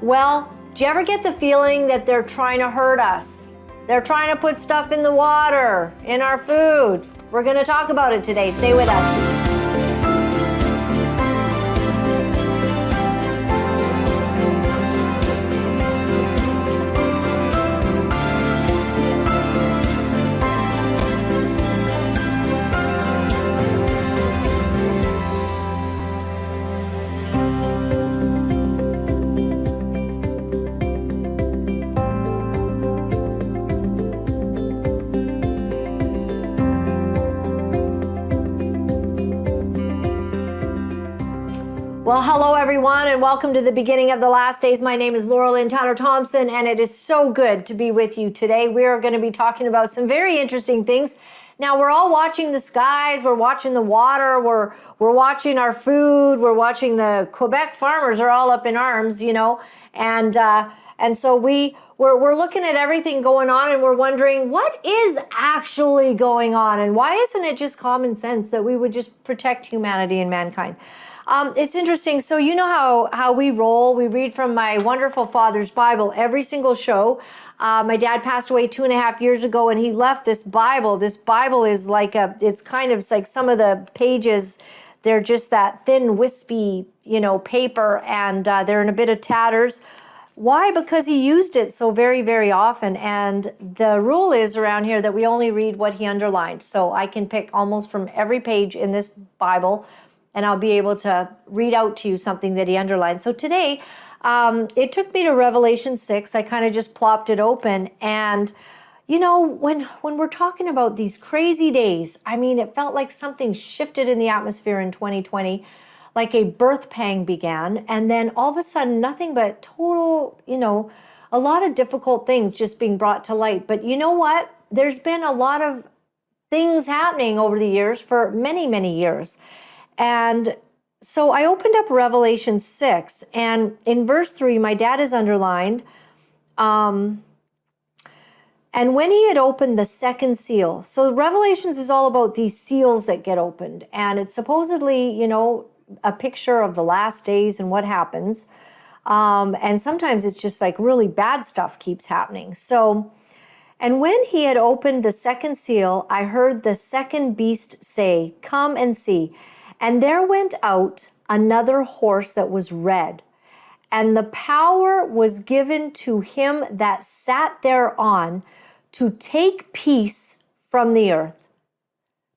Well, do you ever get the feeling that they're trying to hurt us? They're trying to put stuff in the water, in our food. We're going to talk about it today. Stay with us. Well, hello everyone, and welcome to the beginning of the last days. My name is Laura-Lynn Thompson, and it is so good to be with you today. We are going to be talking about some very interesting things. Now, we're all watching the skies, we're watching the water, we're watching our food, we're watching the Quebec farmers are all up in arms, you know, and so we're looking at everything going on, and we're wondering what is actually going on, and why isn't it just common sense that we would just protect humanity and mankind? It's interesting. So you know how we roll. We read from my wonderful father's Bible every single show. My dad passed away 2.5 years ago, and he left this Bible. This Bible is like it's kind of like some of the pages, they're just that thin, wispy, paper, and they're in a bit of tatters. Why? Because he used it so very, very often. And the rule is around here that we only read what he underlined. So I can pick almost from every page in this Bible, and I'll be able to read out to you something that he underlined. So today, it took me to Revelation 6. I kind of just plopped it open. And, when we're talking about these crazy days, I mean, it felt like something shifted in the atmosphere in 2020, like a birth pang began. And then all of a sudden, nothing but total, a lot of difficult things just being brought to light. But you know what? There's been a lot of things happening over the years for many, many years. And so I opened up Revelation 6, and in verse 3, my dad is underlined, and when he had opened the second seal. So Revelations is all about these seals that get opened, and it's supposedly, a picture of the last days and what happens. And sometimes it's just like really bad stuff keeps happening. So, and when he had opened the second seal, I heard the second beast say, "Come and see." And there went out another horse that was red, and the power was given to him that sat thereon to take peace from the earth,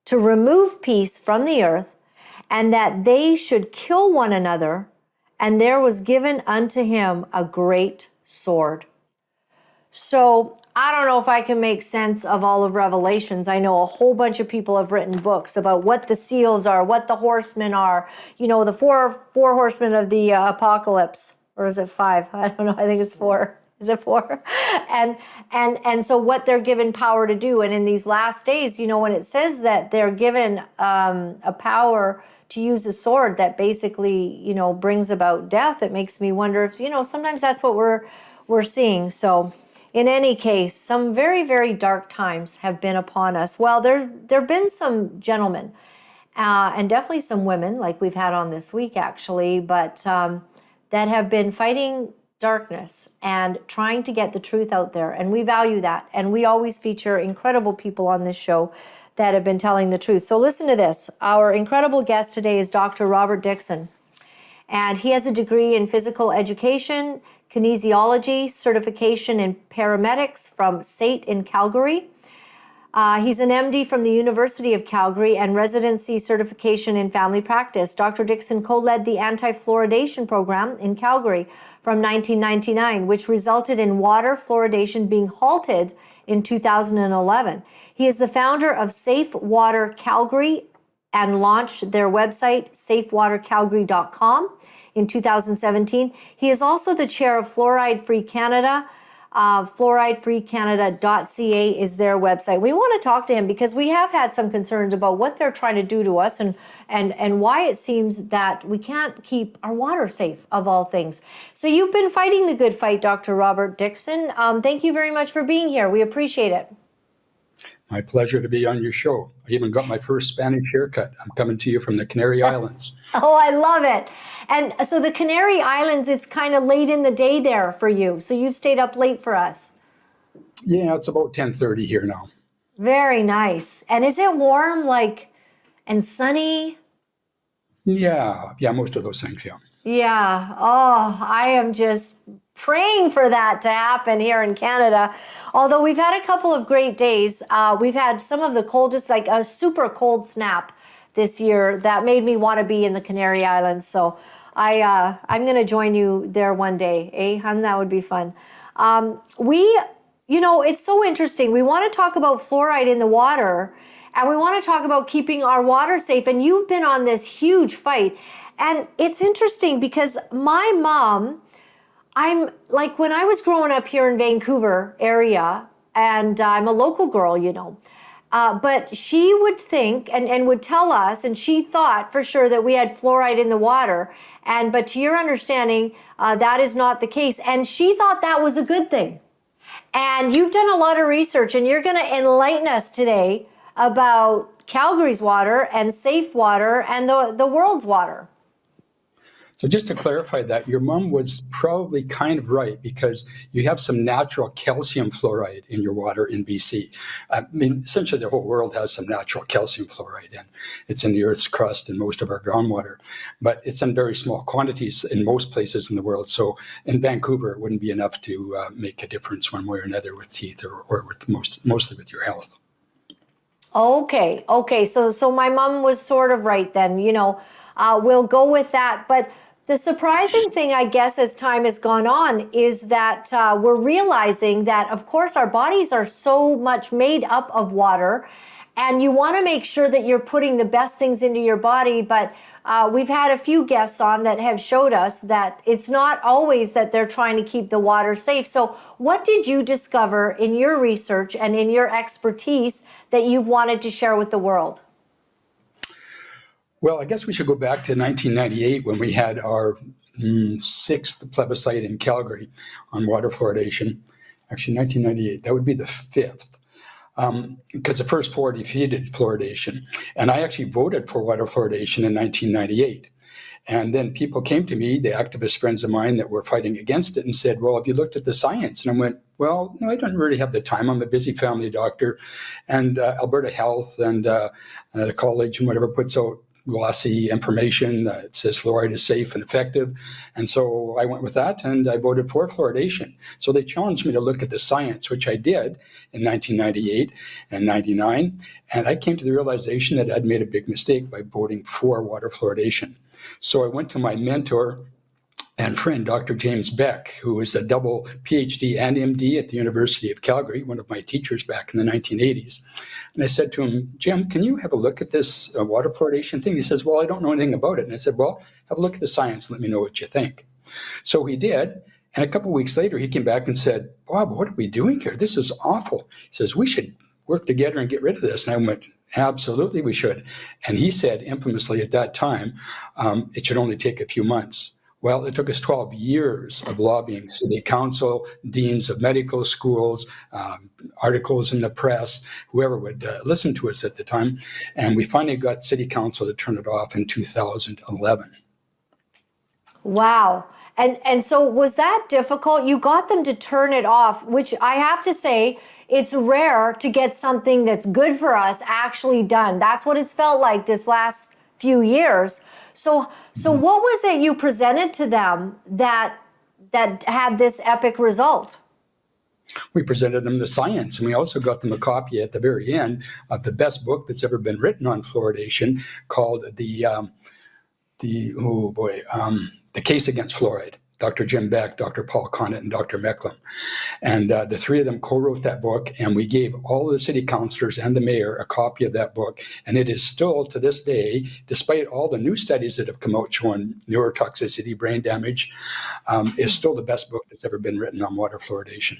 to remove peace from the earth, and that they should kill one another, and there was given unto him a great sword. So I don't know if I can make sense of all of Revelations. I know a whole bunch of people have written books about what the seals are, what the horsemen are, the four horsemen of the apocalypse. Or is it 5? I don't know. I think it's 4. Is it 4? And so what they're given power to do. And in these last days, when it says that they're given a power to use a sword that basically, brings about death, it makes me wonder if, sometimes that's what we're seeing. So in any case, some very, very dark times have been upon us. Well, there've been some gentlemen and definitely some women, like we've had on this week, actually, but that have been fighting darkness and trying to get the truth out there. And we value that. And we always feature incredible people on this show that have been telling the truth. So listen to this. Our incredible guest today is Dr. Robert Dickson. And he has a degree in physical education, kinesiology, certification in paramedics from SAIT in Calgary. He's an MD from the University of Calgary and residency certification in family practice. Dr. Dickson co-led the anti-fluoridation program in Calgary from 1999, which resulted in water fluoridation being halted in 2011. He is the founder of Safe Water Calgary and launched their website, safewatercalgary.com, in 2017. He is also the chair of Fluoride Free Canada. Fluoridefreecanada.ca is their website. We want to talk to him because we have had some concerns about what they're trying to do to us and why it seems that we can't keep our water safe, of all things. So you've been fighting the good fight, Dr. Robert Dickson. Thank you very much for being here. We appreciate it. My pleasure to be on your show. I even got my first Spanish haircut. I'm coming to you from the Canary Islands. Oh, I love it. And so the Canary Islands, it's kind of late in the day there for you. So you've stayed up late for us. Yeah, it's about 10:30 here now. Very nice. And is it warm, and sunny? Yeah, most of those things, yeah. Yeah. Oh, I am just praying for that to happen here in Canada. Although we've had a couple of great days. We've had some of the coldest, like a super cold snap this year that made me want to be in the Canary Islands. So I'm going to join you there one day. Eh, hun? That would be fun. It's so interesting. We want to talk about fluoride in the water, and we want to talk about keeping our water safe. And you've been on this huge fight. And it's interesting because my mom, I'm like, when I was growing up here in Vancouver area, and I'm a local girl, but she would think and would tell us, and she thought for sure that we had fluoride in the water. But to your understanding, that is not the case. And she thought that was a good thing. And you've done a lot of research, and you're going to enlighten us today about Calgary's water and safe water and the world's water. So just to clarify that, your mom was probably kind of right, because you have some natural calcium fluoride in your water in BC. I mean, essentially the whole world has some natural calcium fluoride, and it's in the Earth's crust and most of our groundwater, but it's in very small quantities in most places in the world. So in Vancouver, it wouldn't be enough to make a difference one way or another with teeth or with mostly with your health. Okay. So my mom was sort of right then, we'll go with that. But the surprising thing, I guess, as time has gone on, is that we're realizing that, of course, our bodies are so much made up of water, and you want to make sure that you're putting the best things into your body. But we've had a few guests on that have showed us that it's not always that they're trying to keep the water safe. So what did you discover in your research and in your expertise that you've wanted to share with the world? Well, I guess we should go back to 1998 when we had our sixth plebiscite in Calgary on water fluoridation. Actually, 1998, that would be the fifth, because the first four defeated fluoridation. And I actually voted for water fluoridation in 1998. And then people came to me, the activist friends of mine that were fighting against it, and said, well, have you looked at the science? And I went, well, no, I don't really have the time. I'm a busy family doctor. And Alberta Health and the college and whatever puts out glossy information that says fluoride is safe and effective. And so I went with that, and I voted for fluoridation. So they challenged me to look at the science, which I did in 1998 and 99. And I came to the realization that I'd made a big mistake by voting for water fluoridation. So I went to my mentor and friend, Dr. James Beck, who is a double PhD and MD at the University of Calgary, one of my teachers back in the 1980s. And I said to him, Jim, can you have a look at this water fluoridation thing? He says, well, I don't know anything about it. And I said, well, have a look at the science and let me know what you think. So he did. And a couple of weeks later, he came back and said, Bob, what are we doing here? This is awful. He says, we should work together and get rid of this. And I went, absolutely, we should. And he said infamously at that time, it should only take a few months. Well, it took us 12 years of lobbying city council, deans of medical schools, articles in the press, whoever would listen to us at the time. And we finally got city council to turn it off in 2011. Wow. And so was that difficult? You got them to turn it off, which I have to say, it's rare to get something that's good for us actually done. That's what it's felt like this last few years. So what was it you presented to them that had this epic result? We presented them the science, and we also got them a copy at the very end of the best book that's ever been written on fluoridation, called The Case Against Fluoride. Dr. Jim Beck, Dr. Paul Conant, and Dr. Mecklem. And the three of them co-wrote that book, and we gave all the city councilors and the mayor a copy of that book. And it is still, to this day, despite all the new studies that have come out showing neurotoxicity, brain damage, is still the best book that's ever been written on water fluoridation.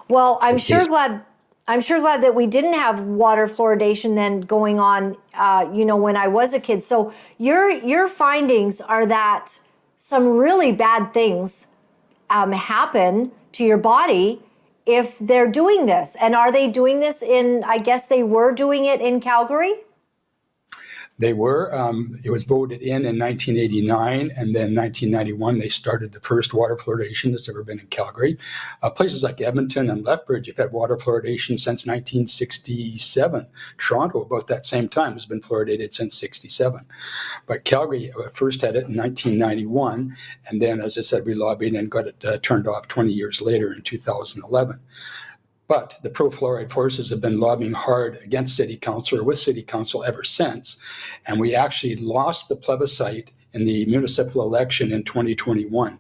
Well, I'm sure glad that we didn't have water fluoridation then going on, when I was a kid. So your findings are that some really bad things happen to your body if they're doing this. And are they doing this I guess they were doing it in Calgary? They were. It was voted in 1989, and then 1991 they started the first water fluoridation that's ever been in Calgary. Places like Edmonton and Lethbridge have had water fluoridation since 1967. Toronto, about that same time, has been fluoridated since 67. But Calgary first had it in 1991, and then, as I said, we lobbied and got it turned off 20 years later in 2011. But the pro-fluoride forces have been lobbying hard against City Council or with City Council ever since. And we actually lost the plebiscite in the municipal election in 2021.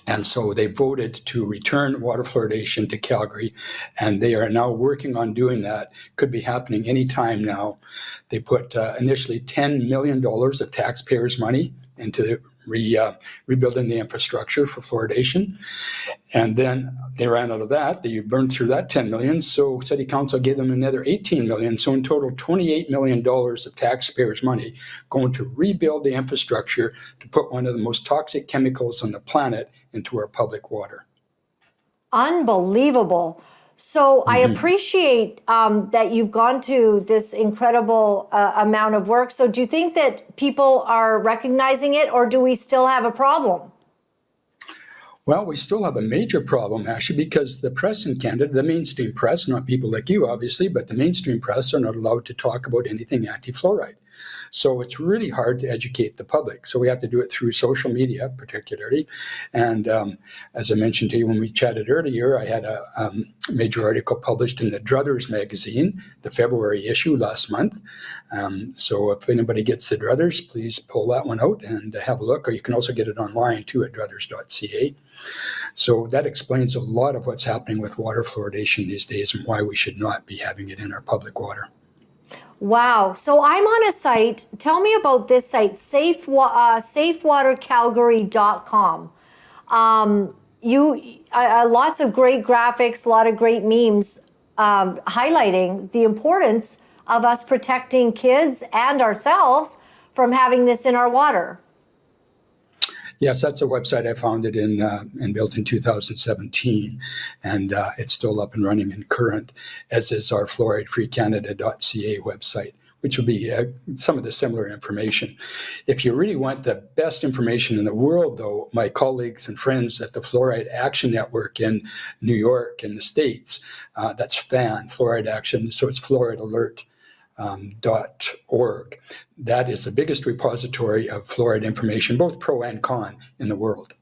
And so they voted to return water fluoridation to Calgary, and they are now working on doing that. Could be happening anytime now. They put initially $10 million of taxpayers' money into rebuilding the infrastructure for fluoridation. And then they ran out of that. They burned through that 10 million. So City Council gave them another 18 million. So in total, $28 million of taxpayers' money going to rebuild the infrastructure to put one of the most toxic chemicals on the planet into our public water. Unbelievable. So I appreciate that you've gone to this incredible amount of work. So do you think that people are recognizing it, or do we still have a problem? Well, we still have a major problem, actually, because the press in Canada, the mainstream press, not people like you, obviously, but the mainstream press are not allowed to talk about anything anti-fluoride. So it's really hard to educate the public. So we have to do it through social media, particularly. And as I mentioned to you when we chatted earlier, I had a major article published in the Druthers magazine, the February issue last month. So if anybody gets the Druthers, please pull that one out and have a look. Or you can also get it online too at druthers.ca. So that explains a lot of what's happening with water fluoridation these days and why we should not be having it in our public water. Wow. So I'm on a site. Tell me about this site, safewatercalgary.com. Lots of great graphics, a lot of great memes highlighting the importance of us protecting kids and ourselves from having this in our water. Yes, that's a website I founded and built in 2017, and it's still up and running and current, as is our fluoridefreecanada.ca website, which will be some of the similar information. If you really want the best information in the world, though, my colleagues and friends at the Fluoride Action Network in New York and the States, that's FAN, Fluoride Action, so it's fluoridealert.org. That is the biggest repository of fluoride information, both pro and con, in the world.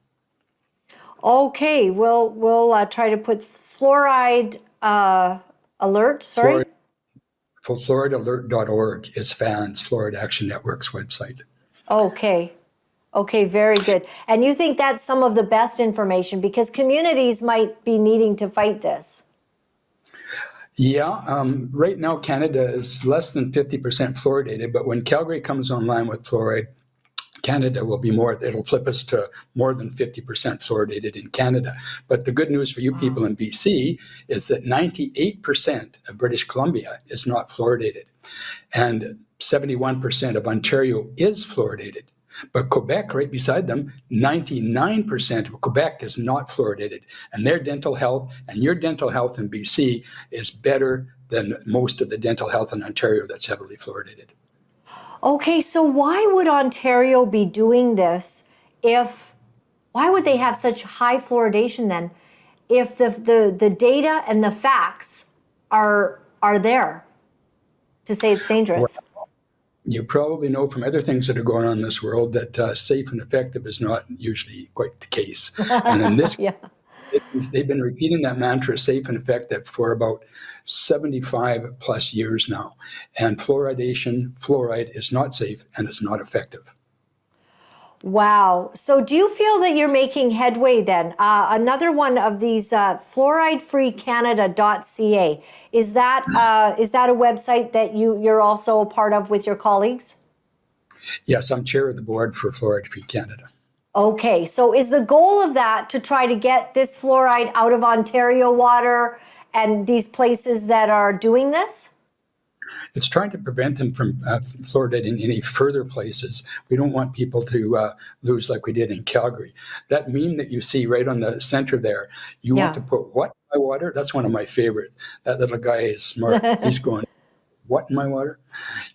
Okay, we'll try to put fluoride alert. Sorry. Fluoridealert.org is FAN's Fluoride Action Network's website. Okay, very good. And you think that's some of the best information because communities might be needing to fight this? Yeah, right now Canada is less than 50% fluoridated, but when Calgary comes online with fluoride, Canada will be more, it'll flip us to more than 50% fluoridated in Canada. But the good news for you people in BC is that 98% of British Columbia is not fluoridated, and 71% of Ontario is fluoridated. But Quebec, right beside them, 99% of Quebec is not fluoridated. And their dental health and your dental health in BC is better than most of the dental health in Ontario that's heavily fluoridated. Okay, so why would Ontario be doing this why would they have such high fluoridation then if the data and the facts are there to say it's dangerous? Well, you probably know from other things that are going on in this world that safe and effective is not usually quite the case. And in this yeah. They've been repeating that mantra, safe and effective, for about 75 plus years now. And fluoride is not safe and it's not effective. Wow. So do you feel that you're making headway then? Another one of these, fluoridefreecanada.ca, is that a website that you're also a part of with your colleagues? Yes, I'm chair of the board for Fluoride Free Canada. Okay, so is the goal of that to try to get this fluoride out of Ontario water and these places that are doing this? It's trying to prevent them from fluoridating any further places. We don't want people to lose like we did in Calgary. That meme that you see right on the center there, you want to put what my water? That's one of my favorite. That little guy is smart. He's going, what in my water?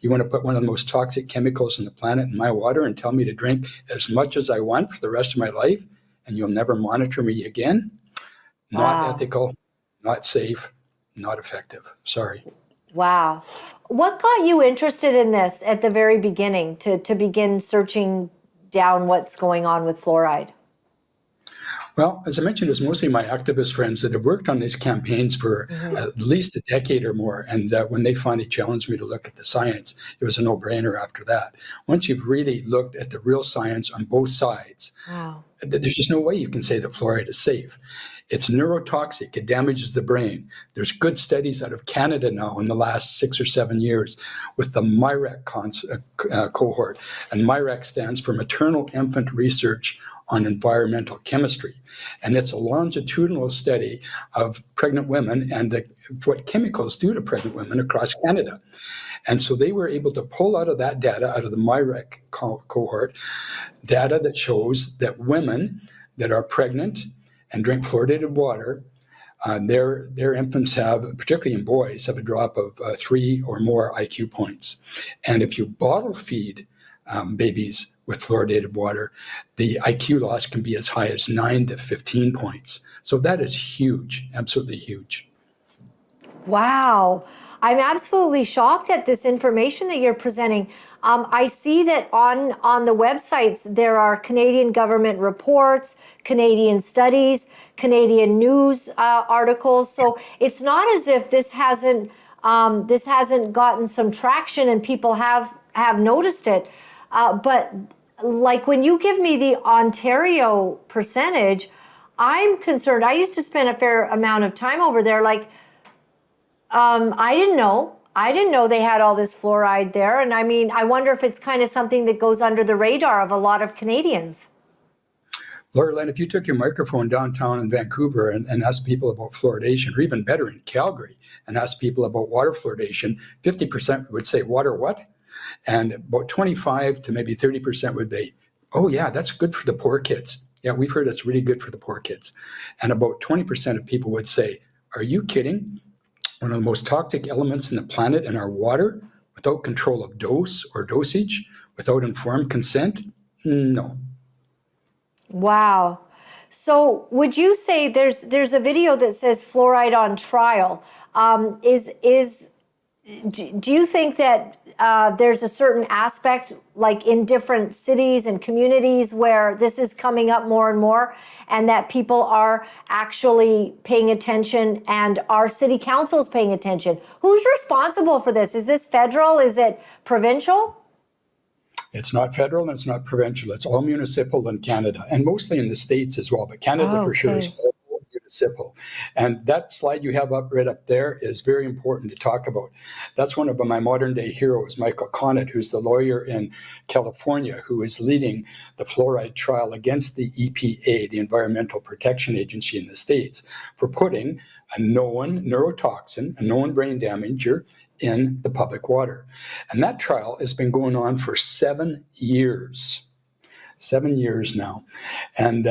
You want to put one of the most toxic chemicals on the planet in my water and tell me to drink as much as I want for the rest of my life, and you'll never monitor me again? Not Wow. ethical, not safe, not effective. Sorry. Wow. What got you interested in this at the very beginning to begin searching down what's going on with fluoride? Well, as I mentioned, it's mostly my activist friends that have worked on these campaigns for at least a decade or more. And when they finally challenged me to look at the science, it was a no-brainer after that. Once you've really looked at the real science on both sides, Wow. there's just no way you can say that fluoride is safe. It's neurotoxic. It damages the brain. There's good studies out of Canada now in the last 6 or 7 years with the MIREC cohort. And MIREC stands for Maternal Infant Research on Environmental Chemistry. And it's a longitudinal study of pregnant women and what chemicals do to pregnant women across Canada. And so they were able to pull out of that data, out of the MIREC cohort, data that shows that women that are pregnant and drink fluoridated water, their infants have, particularly in boys, have a drop of 3 or more IQ points. And if you bottle feed babies with fluoridated water, the IQ loss can be as high as 9 to 15 points. So that is huge, absolutely huge. Wow. I'm absolutely shocked at this information that you're presenting. I see that on the websites, there are Canadian government reports, Canadian studies, Canadian news articles. So it's not as if this hasn't gotten some traction and people have noticed it. But like when you give me the Ontario percentage, I'm concerned. I used to spend a fair amount of time over there. Like, I didn't know they had all this fluoride there. And I mean, I wonder if it's kind of something that goes under the radar of a lot of Canadians. Laura-Lynn, if you took your microphone downtown in Vancouver and asked people about fluoridation, or even better in Calgary, and asked people about water fluoridation, 50% would say, water what? And about 25 to maybe 30% would be, oh yeah, that's good for the poor kids. Yeah, we've heard it's really good for the poor kids. And about 20% of people would say, are you kidding? One of the most toxic elements in the planet in our water, without control of dose or dosage, without informed consent? No. Wow. So would you say there's a video that says fluoride on trial? Do you think that there's a certain aspect, like in different cities and communities, where this is coming up more and more, and that people are actually paying attention, and our city councils paying attention? Who's responsible for this? Is this federal? Is it provincial? It's not federal and it's not provincial. It's all municipal in Canada, and mostly in the States as well. But Canada for sure is all municipal. And that slide you have right up there is very important to talk about. That's one of my modern day heroes, Michael Conant, who's the lawyer in California who is leading the fluoride trial against the EPA, the Environmental Protection Agency in the States, for putting a known neurotoxin, a known brain damager, in the public water. And that trial has been going on for 7 years. 7 years now. And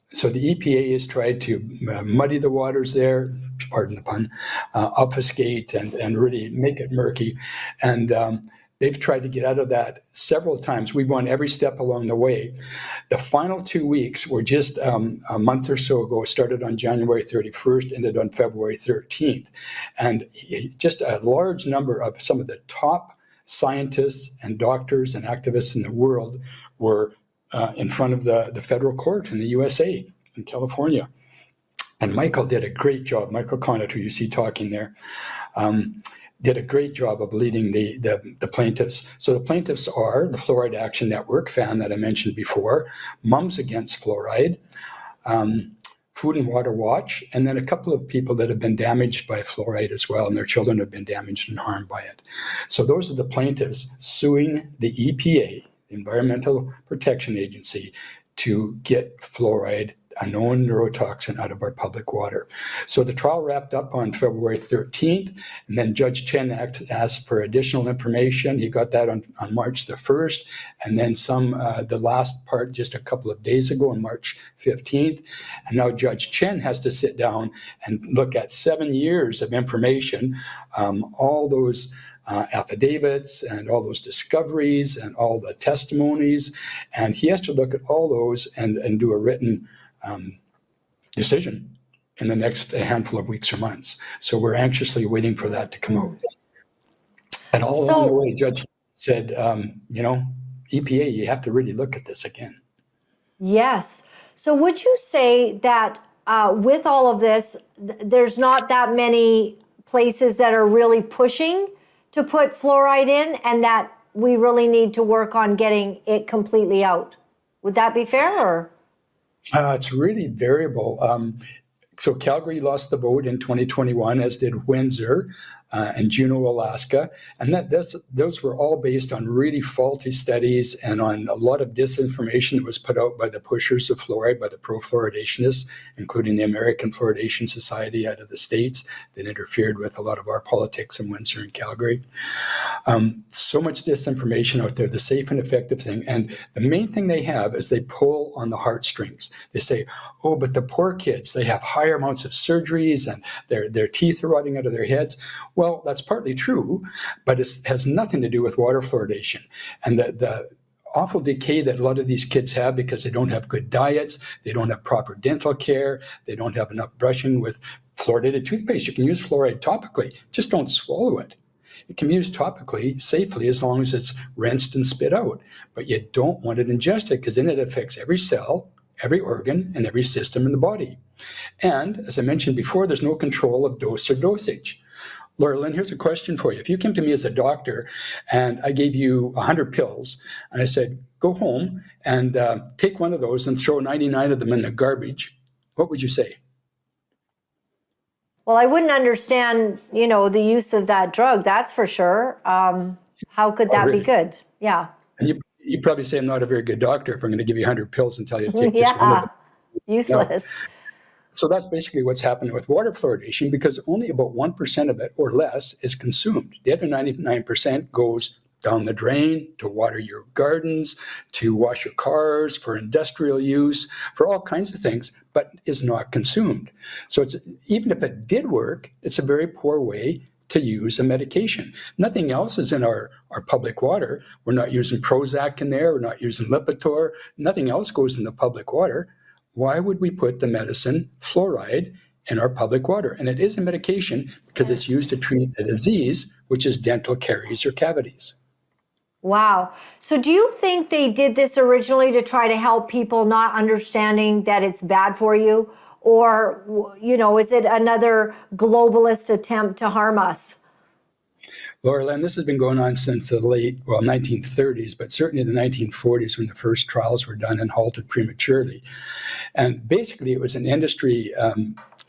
so the EPA has tried to muddy the waters there, pardon the pun, obfuscate and really make it murky. And they've tried to get out of that several times. We've won every step along the way. The final 2 weeks were just a month or so ago, started on January 31st, ended on February 13th. And just a large number of some of the top scientists and doctors and activists in the world were in front of the federal court in the USA, in California. And Michael did a great job. Michael Conant, who you see talking there, did a great job of leading the plaintiffs. So the plaintiffs are the Fluoride Action Network, FAN, that I mentioned before, Mums Against Fluoride, Food and Water Watch, and then a couple of people that have been damaged by fluoride as well, and their children have been damaged and harmed by it. So those are the plaintiffs suing the EPA, the Environmental Protection Agency, to get fluoride a known neurotoxin out of our public water. So the trial wrapped up on February 13th, and then Judge Chen asked for additional information. He got that on March the 1st, and then the last part just a couple of days ago on March 15th. And now Judge Chen has to sit down and look at 7 years of information, all those affidavits and all those discoveries and all the testimonies. And he has to look at all those and do a written decision in the next handful of weeks or months. So we're anxiously waiting for that to come out. And all along the way, Judge said, EPA, you have to really look at this again. Yes. So would you say that with all of this, there's not that many places that are really pushing to put fluoride in, and that we really need to work on getting it completely out? Would that be fair? Or? It's really variable. So Calgary lost the vote in 2021, as did Windsor and Juneau, Alaska. And those were all based on really faulty studies and on a lot of disinformation that was put out by the pushers of fluoride, by the pro-fluoridationists, including the American Fluoridation Society out of the States, that interfered with a lot of our politics in Windsor and Calgary. So much disinformation out there, the safe and effective thing. And the main thing they have is they pull on the heartstrings. They say, oh, but the poor kids, they have higher amounts of surgeries and their teeth are rotting out of their heads. Well, that's partly true, but it has nothing to do with water fluoridation. And the awful decay that a lot of these kids have because they don't have good diets, they don't have proper dental care, they don't have enough brushing with fluoridated toothpaste. You can use fluoride topically, just don't swallow it. It can be used topically safely as long as it's rinsed and spit out, but you don't want it ingested because then it affects every cell, every organ, and every system in the body. And as I mentioned before, there's no control of dose or dosage. Laura-Lynn, here's a question for you. If you came to me as a doctor and I gave you 100 pills and I said, go home and take one of those and throw 99 of them in the garbage, what would you say? Well, I wouldn't understand, the use of that drug, that's for sure. How could that be good? Yeah. And you probably say I'm not a very good doctor if I'm going to give you 100 pills and tell you to take just one of them. Useless. No. So that's basically what's happening with water fluoridation, because only about 1% of it or less is consumed. The other 99% goes down the drain to water your gardens, to wash your cars, for industrial use, for all kinds of things, but is not consumed. So even if it did work, it's a very poor way to use a medication. Nothing else is in our public water. We're not using Prozac in there. We're not using Lipitor. Nothing else goes in the public water. Why would we put the medicine fluoride in our public water? And it is a medication because it's used to treat a disease, which is dental caries or cavities. Wow. So do you think they did this originally to try to help people not understanding that it's bad for you? Or, is it another globalist attempt to harm us? Laura-Lynn, this has been going on since the late 1930s, but certainly the 1940s when the first trials were done and halted prematurely. And basically, it was an industry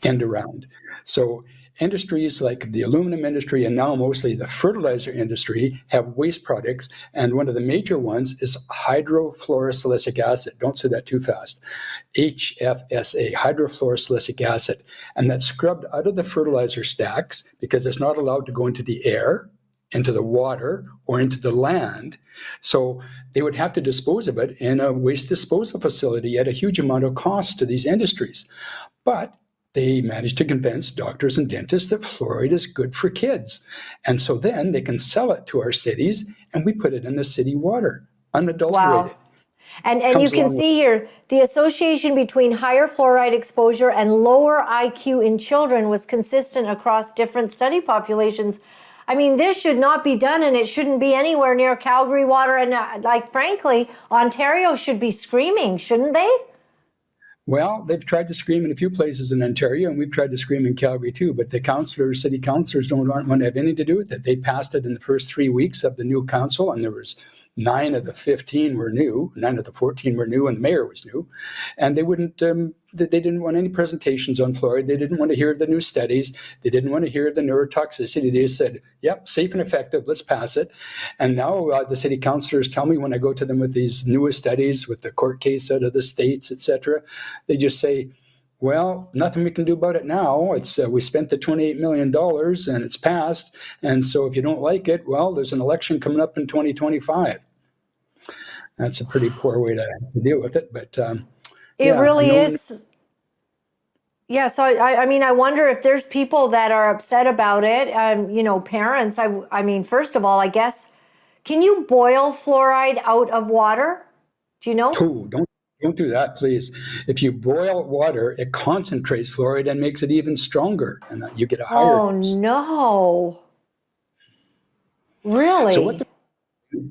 end around. So industries like the aluminum industry and now mostly the fertilizer industry have waste products. And one of the major ones is hydrofluorosilicic acid. Don't say that too fast. HFSA, hydrofluorosilicic acid. And that's scrubbed out of the fertilizer stacks because it's not allowed to go into the air, into the water, or into the land. So they would have to dispose of it in a waste disposal facility at a huge amount of cost to these industries. But they managed to convince doctors and dentists that fluoride is good for kids. And so then they can sell it to our cities, and we put it in the city water, unadulterated. Wow. And you can see here, the association between higher fluoride exposure and lower IQ in children was consistent across different study populations. I mean, this should not be done, and it shouldn't be anywhere near Calgary water. And frankly, Ontario should be screaming, shouldn't they? Well, they've tried to scream in a few places in Ontario, and we've tried to scream in Calgary too, but the city councillors don't want to have anything to do with it. They passed it in the first 3 weeks of the new council, and there was 9 of the 15 were new, 9 of the 14 were new, and the mayor was new. And they wouldn't, they didn't want any presentations on fluoride. They didn't want to hear the new studies. They didn't want to hear the neurotoxicity. They just said, yep, safe and effective, let's pass it. And now the city councilors tell me when I go to them with these newest studies, with the court case out of the States, et cetera, they just say, well, nothing we can do about it now. It's we spent the $28 million and it's passed. And so if you don't like it, well, there's an election coming up in 2025. That's a pretty poor way to deal with it. But it really is. Yeah. So, I mean, I wonder if there's people that are upset about it. You know, parents, I mean, first of all, I guess, can you boil fluoride out of water? Do you know? Don't do that, please. If you boil water, it concentrates fluoride and makes it even stronger, and you get a higher dose. No. Really? So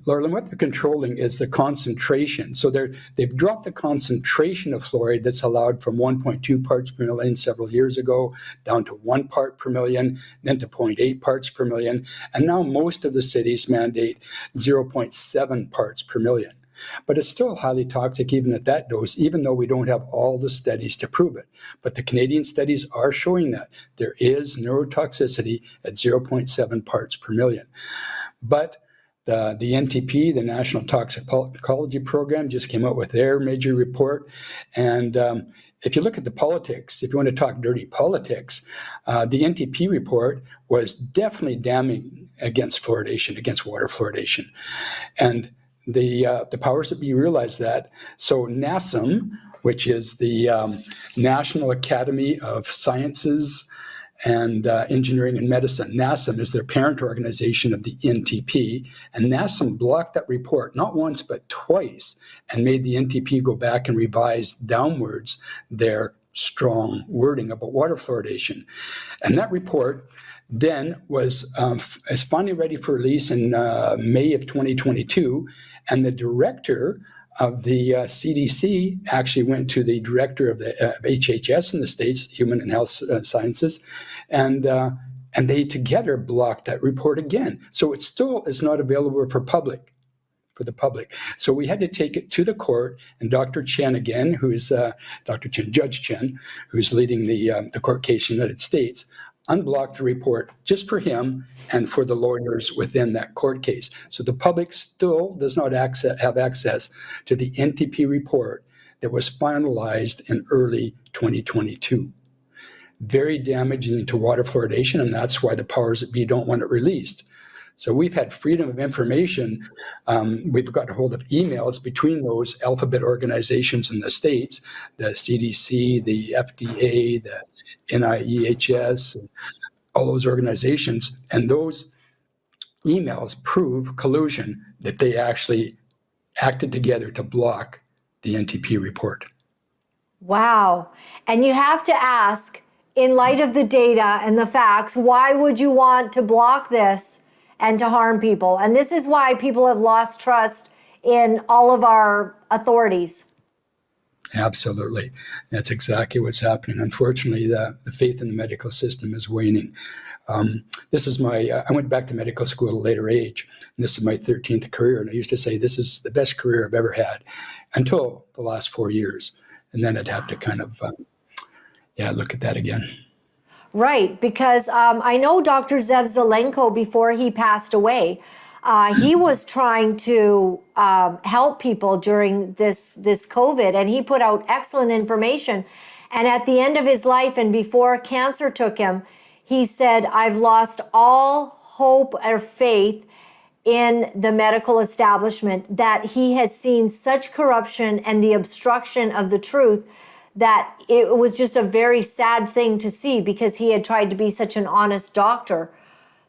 Laura-Lynn, what they're controlling is the concentration. So they've dropped the concentration of fluoride that's allowed from 1.2 parts per million several years ago down to 1 part per million, then to 0.8 parts per million. And now most of the cities mandate 0.7 parts per million. But it's still highly toxic even at that dose, even though we don't have all the studies to prove it. But the Canadian studies are showing that there is neurotoxicity at 0.7 parts per million. But the NTP, the National Toxicology Program, just came out with their major report. And if you look at the politics, if you want to talk dirty politics, the NTP report was definitely damning against fluoridation, against water fluoridation. And the powers that be realize that. So NASM, which is the National Academy of Sciences and Engineering and Medicine, NASM is their parent organization of the NTP, and NASM blocked that report not once but twice and made the NTP go back and revise downwards their strong wording about water fluoridation. And that report then is finally ready for release in May of 2022, and the director of the CDC actually went to the director of the HHS in the States, Human and Health Sciences, and they together blocked that report again. So it still is not available for the public. So we had to take it to the court, and Dr. Chen again, Judge Chen, who's leading the court case in the United States, unblocked the report just for him and for the lawyers within that court case. So the public still does not have access to the NTP report that was finalized in early 2022. Very damaging to water fluoridation, and that's why the powers that be don't want it released. So we've had freedom of information. We've got a hold of emails between those alphabet organizations in the States, the CDC, the FDA, the NIEHS, and all those organizations. And those emails prove collusion, that they actually acted together to block the NTP report. Wow. And you have to ask, in light of the data and the facts, why would you want to block this and to harm people? And this is why people have lost trust in all of our authorities. Absolutely. That's exactly what's happening. Unfortunately, the faith in the medical system is waning. I went back to medical school at a later age, and this is my 13th career. And I used to say, this is the best career I've ever had until the last 4 years. And then I'd have to kind of, look at that again. Right, because I know Dr. Zev Zelenko, before he passed away, he was trying to help people during this COVID, and he put out excellent information. And at the end of his life and before cancer took him, he said, I've lost all hope or faith in the medical establishment, that he has seen such corruption and the obstruction of the truth that it was just a very sad thing to see, because he had tried to be such an honest doctor.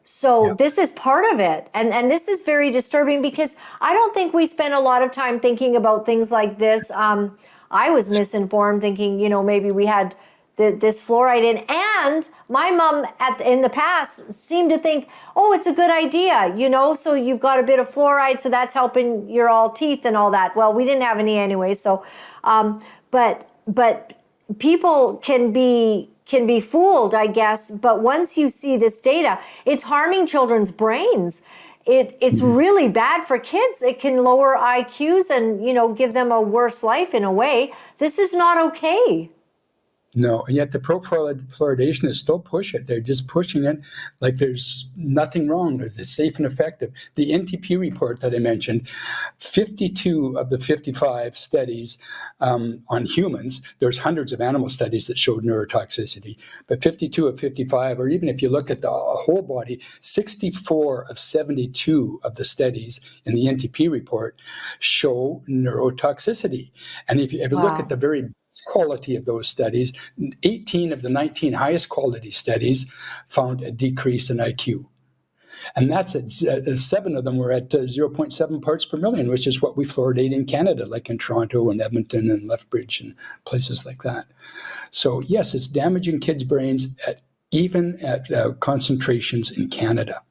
So This is part of it. And this is very disturbing, because I don't think we spend a lot of time thinking about things like this. I was misinformed, thinking, maybe we had this fluoride in. And my mom in the past seemed to think, oh, it's a good idea, so you've got a bit of fluoride, so that's helping your all teeth and all that. Well, we didn't have any anyway. So, but people can be fooled, I guess. But once you see this data, it's harming children's brains. it's really bad for kids. It can lower IQs and, give them a worse life in a way. This is not okay. No, and yet the pro-fluoridationists still push it. They're just pushing it like there's nothing wrong. It's safe and effective. The NTP report that I mentioned, 52 of the 55 studies on humans, there's hundreds of animal studies that showed neurotoxicity, but 52 of 55, or even if you look at the whole body, 64 of 72 of the studies in the NTP report show neurotoxicity. And if you ever look at the very quality of those studies, 18 of the 19 highest quality studies found a decrease in IQ. And that's at 7 of them were at 0.7 parts per million, which is what we fluoridate in Canada, like in Toronto and Edmonton and Lethbridge and places like that. So yes, it's damaging kids' brains even at concentrations in Canada.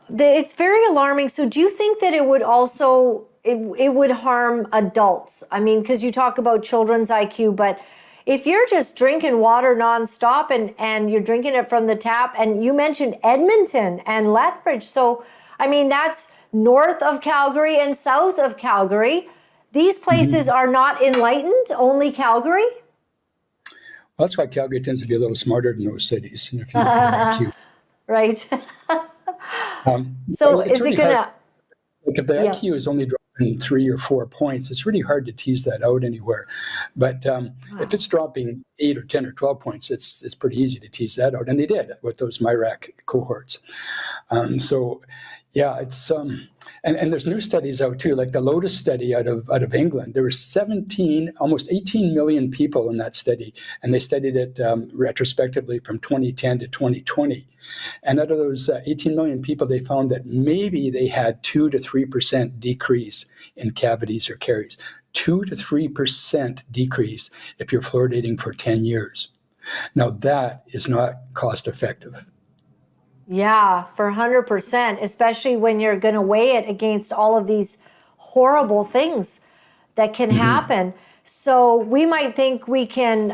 It's very alarming. So do you think that it would also it would harm adults? I mean, because you talk about children's IQ, but if you're just drinking water nonstop and you're drinking it from the tap, and you mentioned Edmonton and Lethbridge, so I mean, that's north of Calgary and south of Calgary. These places are not enlightened, only Calgary? Well, that's why Calgary tends to be a little smarter than those cities. If you look at IQ. Right. So is really it going to... Like if the IQ is only dropping 3 or 4 points, it's really hard to tease that out anywhere. But if it's dropping 8 or 10 or 12 points, it's pretty easy to tease that out. And they did with those MIRAC cohorts. So yeah, it's and there's new studies out too, like the Lotus study out of England. There were almost 18 million people in that study, and they studied it retrospectively from 2010 to 2020. And out of those 18 million people, they found that maybe they had 2 to 3% decrease in cavities or caries. 2 to 3% decrease if you're fluoridating for 10 years. Now that is not cost effective. Yeah, for 100%, especially when you're going to weigh it against all of these horrible things that can happen. So we might think we can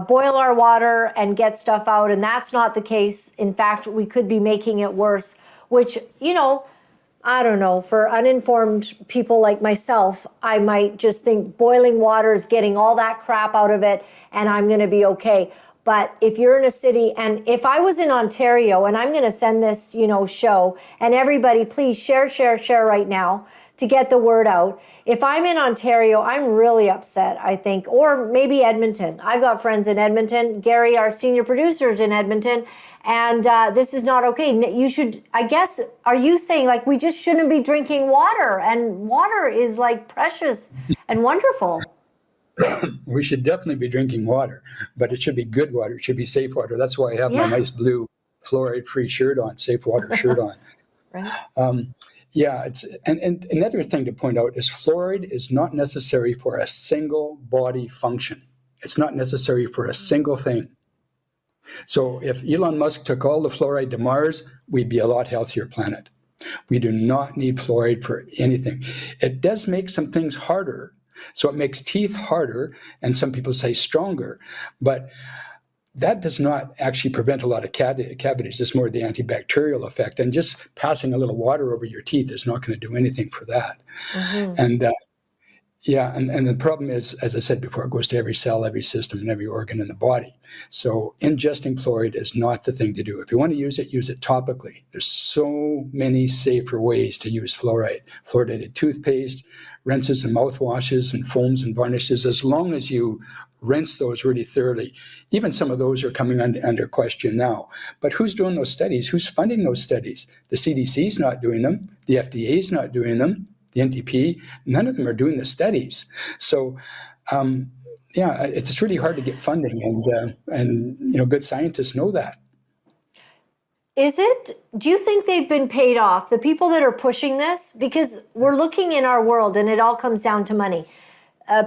boil our water and get stuff out, and that's not the case. In fact, we could be making it worse, which, I don't know, for uninformed people like myself, I might just think boiling water is getting all that crap out of it, and I'm going to be okay. But if you're in a city, and if I was in Ontario, and I'm going to send this, show, and everybody please share right now to get the word out. If I'm in Ontario, I'm really upset, I think, or maybe Edmonton. I've got friends in Edmonton. Gary, our senior producer, is in Edmonton, and this is not okay. You should, I guess, are you saying like we just shouldn't be drinking water, and water is like precious and wonderful? We should definitely be drinking water, but it should be good water. It should be safe water. That's why I have my nice blue fluoride-free shirt on, safe water shirt on. Right. And another thing to point out is fluoride is not necessary for a single body function. It's not necessary for a single thing. So if Elon Musk took all the fluoride to Mars, we'd be a lot healthier planet. We do not need fluoride for anything. It does make some things harder. So it makes teeth harder, and some people say stronger, but that does not actually prevent a lot of cavities. It's more the antibacterial effect, and just passing a little water over your teeth is not going to do anything for that. And the problem is, as I said before, it goes to every cell, every system, and every organ in the body. So ingesting fluoride is not the thing to do. If you want to use it topically. There's so many safer ways to use fluoride. Fluoridated toothpaste, rinses and mouthwashes and foams and varnishes, as long as you rinse those really thoroughly. Even some of those are coming under question now. But who's doing those studies? Who's funding those studies? The CDC's not doing them. The FDA's not doing them. The NTP, none of them are doing the studies. So, it's really hard to get funding, and good scientists know that. Do you think they've been paid off, the people that are pushing this? Because we're looking in our world and it all comes down to money.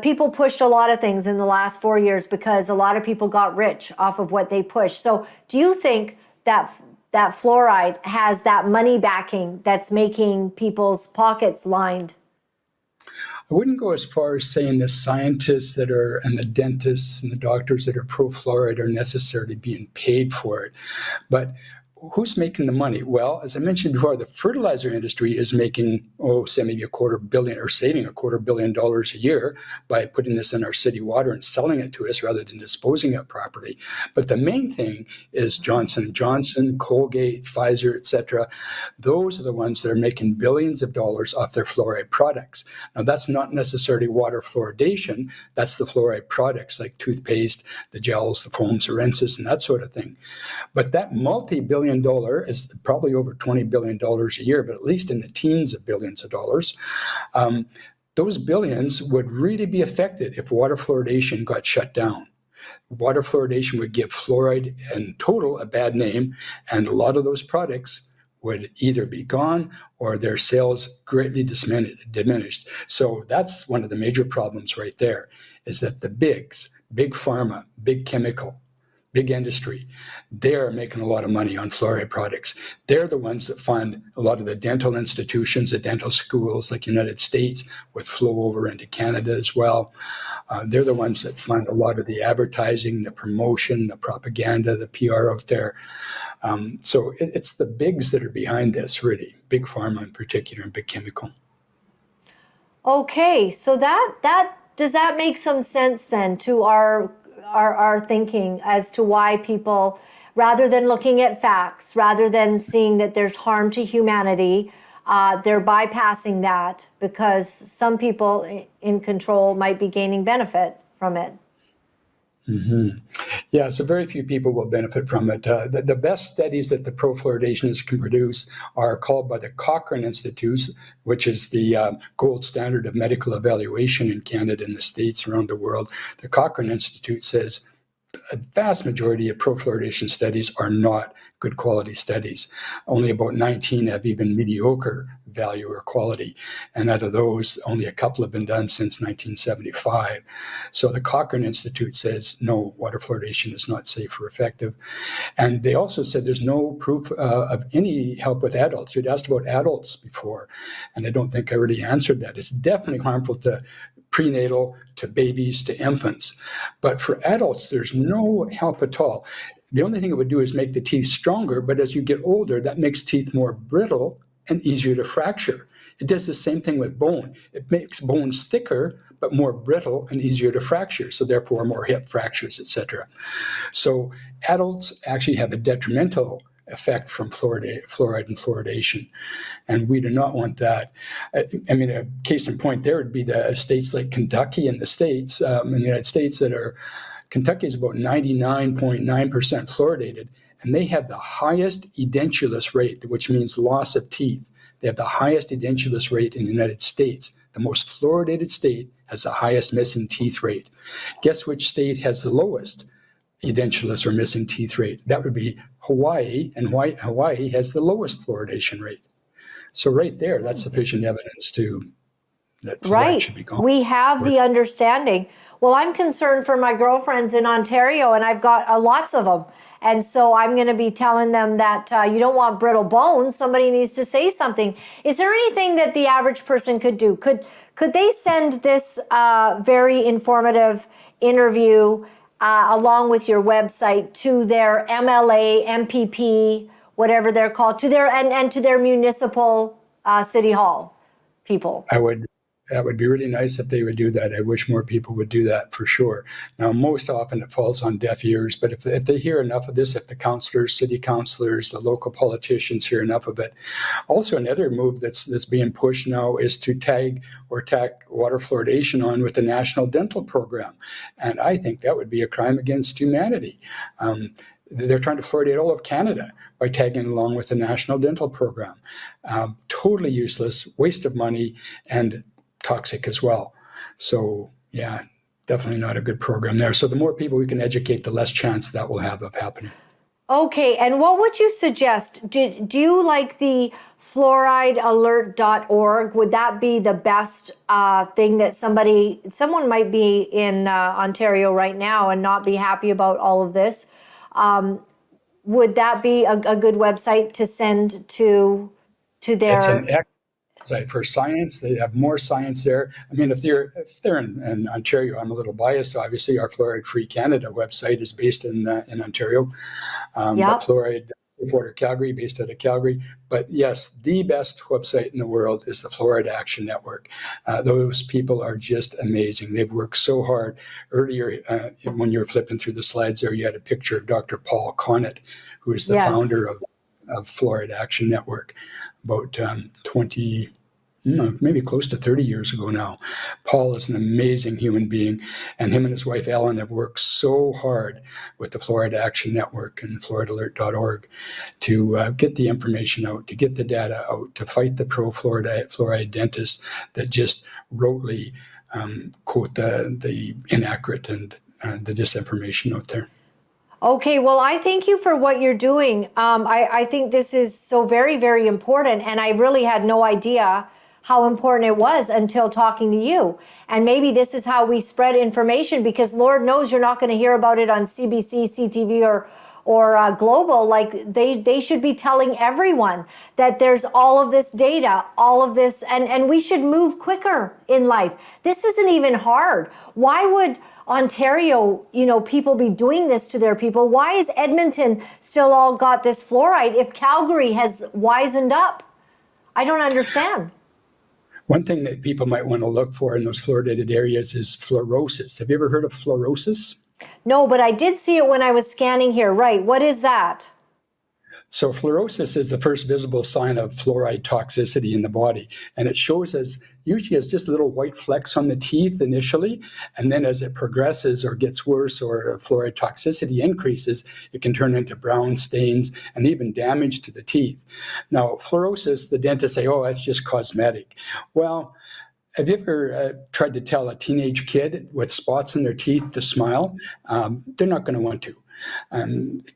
People pushed a lot of things in the last 4 years because a lot of people got rich off of what they pushed. So do you think that fluoride has that money backing that's making people's pockets lined? I wouldn't go as far as saying the scientists and the dentists and the doctors that are pro-fluoride are necessarily being paid for it. But who's making the money? Well, as I mentioned before, the fertilizer industry is making, say maybe $250 million or saving $250 million a year by putting this in our city water and selling it to us rather than disposing of it properly. But the main thing is Johnson & Johnson, Colgate, Pfizer, etc. Those are the ones that are making billions of dollars off their fluoride products. Now, that's not necessarily water fluoridation. That's the fluoride products like toothpaste, the gels, the foams, the rinses, and that sort of thing. But that multi-billion dollar is probably over $20 billion a year, but at least in the teens of billions of dollars. Those billions would really be affected if water fluoridation got shut down. Water fluoridation would give fluoride in total a bad name, and a lot of those products would either be gone or their sales greatly diminished. So that's one of the major problems right there, is that the bigs, big pharma, big chemical, big industry, they're making a lot of money on fluoride products. They're the ones that fund a lot of the dental institutions, the dental schools like United States, with flow over into Canada as well. They're the ones that fund a lot of the advertising, the promotion, the propaganda, the PR out there. So it's the bigs that are behind this, really, big pharma in particular and big chemical. Okay, so that does that make some sense then to our thinking as to why people, rather than looking at facts, rather than seeing that there's harm to humanity, they're bypassing that because some people in control might be gaining benefit from it. Mm-hmm. Yeah, so very few people will benefit from it. The best studies that the pro-fluoridationists can produce are called by the Cochrane Institute, which is the gold standard of medical evaluation in Canada and the States, around the world. The Cochrane Institute says a vast majority of pro-fluoridation studies are not good quality studies. Only about 19 have even mediocre value or quality. And out of those, only a couple have been done since 1975. So the Cochrane Institute says, no, water fluoridation is not safe or effective. And they also said there's no proof of any help with adults. You'd asked about adults before, and I don't think I really answered that. It's definitely harmful to prenatal, to babies, to infants. But for adults, there's no help at all. The only thing it would do is make the teeth stronger, but as you get older, that makes teeth more brittle and easier to fracture. It does the same thing with bone. It makes bones thicker, but more brittle and easier to fracture, so therefore more hip fractures, etc. So adults actually have a detrimental effect from fluoride and fluoridation, and we do not want that. I mean, a case in point there would be the states like Kentucky in the States, in the United States, Kentucky is about 99.9% fluoridated, and they have the highest edentulous rate, which means loss of teeth. They have the highest edentulous rate in the United States. The most fluoridated state has the highest missing teeth rate. Guess which state has the lowest edentulous or missing teeth rate? That would be Hawaii, and Hawaii has the lowest fluoridation rate. So right there, that's sufficient evidence that fluoride should be gone. We have the understanding. Well, I'm concerned for my girlfriends in Ontario, and I've got lots of them. And so I'm going to be telling them that you don't want brittle bones. Somebody needs to say something. Is there anything that the average person could do? Could they send this very informative interview along with your website to their MLA, MPP, whatever they're called, to their and to their municipal city hall people? That would be really nice if they would do that. I wish more people would do that for sure. Now, most often it falls on deaf ears, but if they hear enough of this, if the councillors, city councillors, the local politicians hear enough of it. Also, another move that's being pushed now is to tack water fluoridation on with the National Dental Program. And I think that would be a crime against humanity. They're trying to fluoridate all of Canada by tagging along with the National Dental Program. Totally useless, waste of money, and toxic as well. So yeah, definitely not a good program there. So the more people we can educate, the less chance that will have of happening. Okay, and what would you suggest? Do you like the fluoridealert.org? Would that be the best thing that someone might be in Ontario right now and not be happy about all of this? Would that be a good website to send to their? It's an site for science. They have more science there. I mean, if they're in Ontario, I'm a little biased. Obviously, our Fluoride Free Canada website is based in Ontario. But Fluoride Water Calgary, based out of Calgary. But yes, the best website in the world is the Fluoride Action Network. Those people are just amazing. They've worked so hard. Earlier, when you were flipping through the slides there, you had a picture of Dr. Paul Connett, who is the Yes. founder of Fluoride Action Network, about 20, maybe close to 30 years ago now. Paul is an amazing human being, and him and his wife Ellen have worked so hard with the Fluoride Action Network and fluoridalert.org to get the information out, to get the data out, to fight the pro-fluoride dentists that just rotely quote the inaccurate and the disinformation out there. Okay, well, I thank you for what you're doing. I think this is so very, very important, and I really had no idea how important it was until talking to you. And maybe this is how we spread information, because Lord knows you're not going to hear about it on CBC, CTV, or Global. Like they should be telling everyone that there's all of this data, all of this, and we should move quicker in life. This isn't even hard. Why would Ontario, people be doing this to their people? Why is Edmonton still all got this fluoride if Calgary has wisened up? I don't understand. One thing that people might want to look for in those fluoridated areas is fluorosis. Have you ever heard of fluorosis? No, but I did see it when I was scanning here. Right. What is that? So fluorosis is the first visible sign of fluoride toxicity in the body. And it shows as usually as just little white flecks on the teeth initially. And then as it progresses or gets worse or fluoride toxicity increases, it can turn into brown stains and even damage to the teeth. Now, fluorosis, the dentists say, oh, that's just cosmetic. Well, have you ever tried to tell a teenage kid with spots in their teeth to smile? They're not going to want to.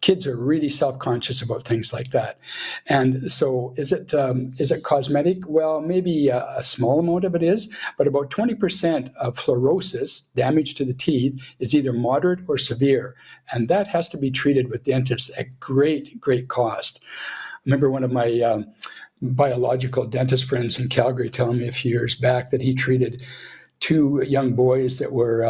Kids are really self-conscious about things like that. And so is it cosmetic? Well, maybe a small amount of it is, but about 20% of fluorosis, damage to the teeth, is either moderate or severe. And that has to be treated with dentists at great, great cost. I remember one of my biological dentist friends in Calgary telling me a few years back that he treated two young boys that were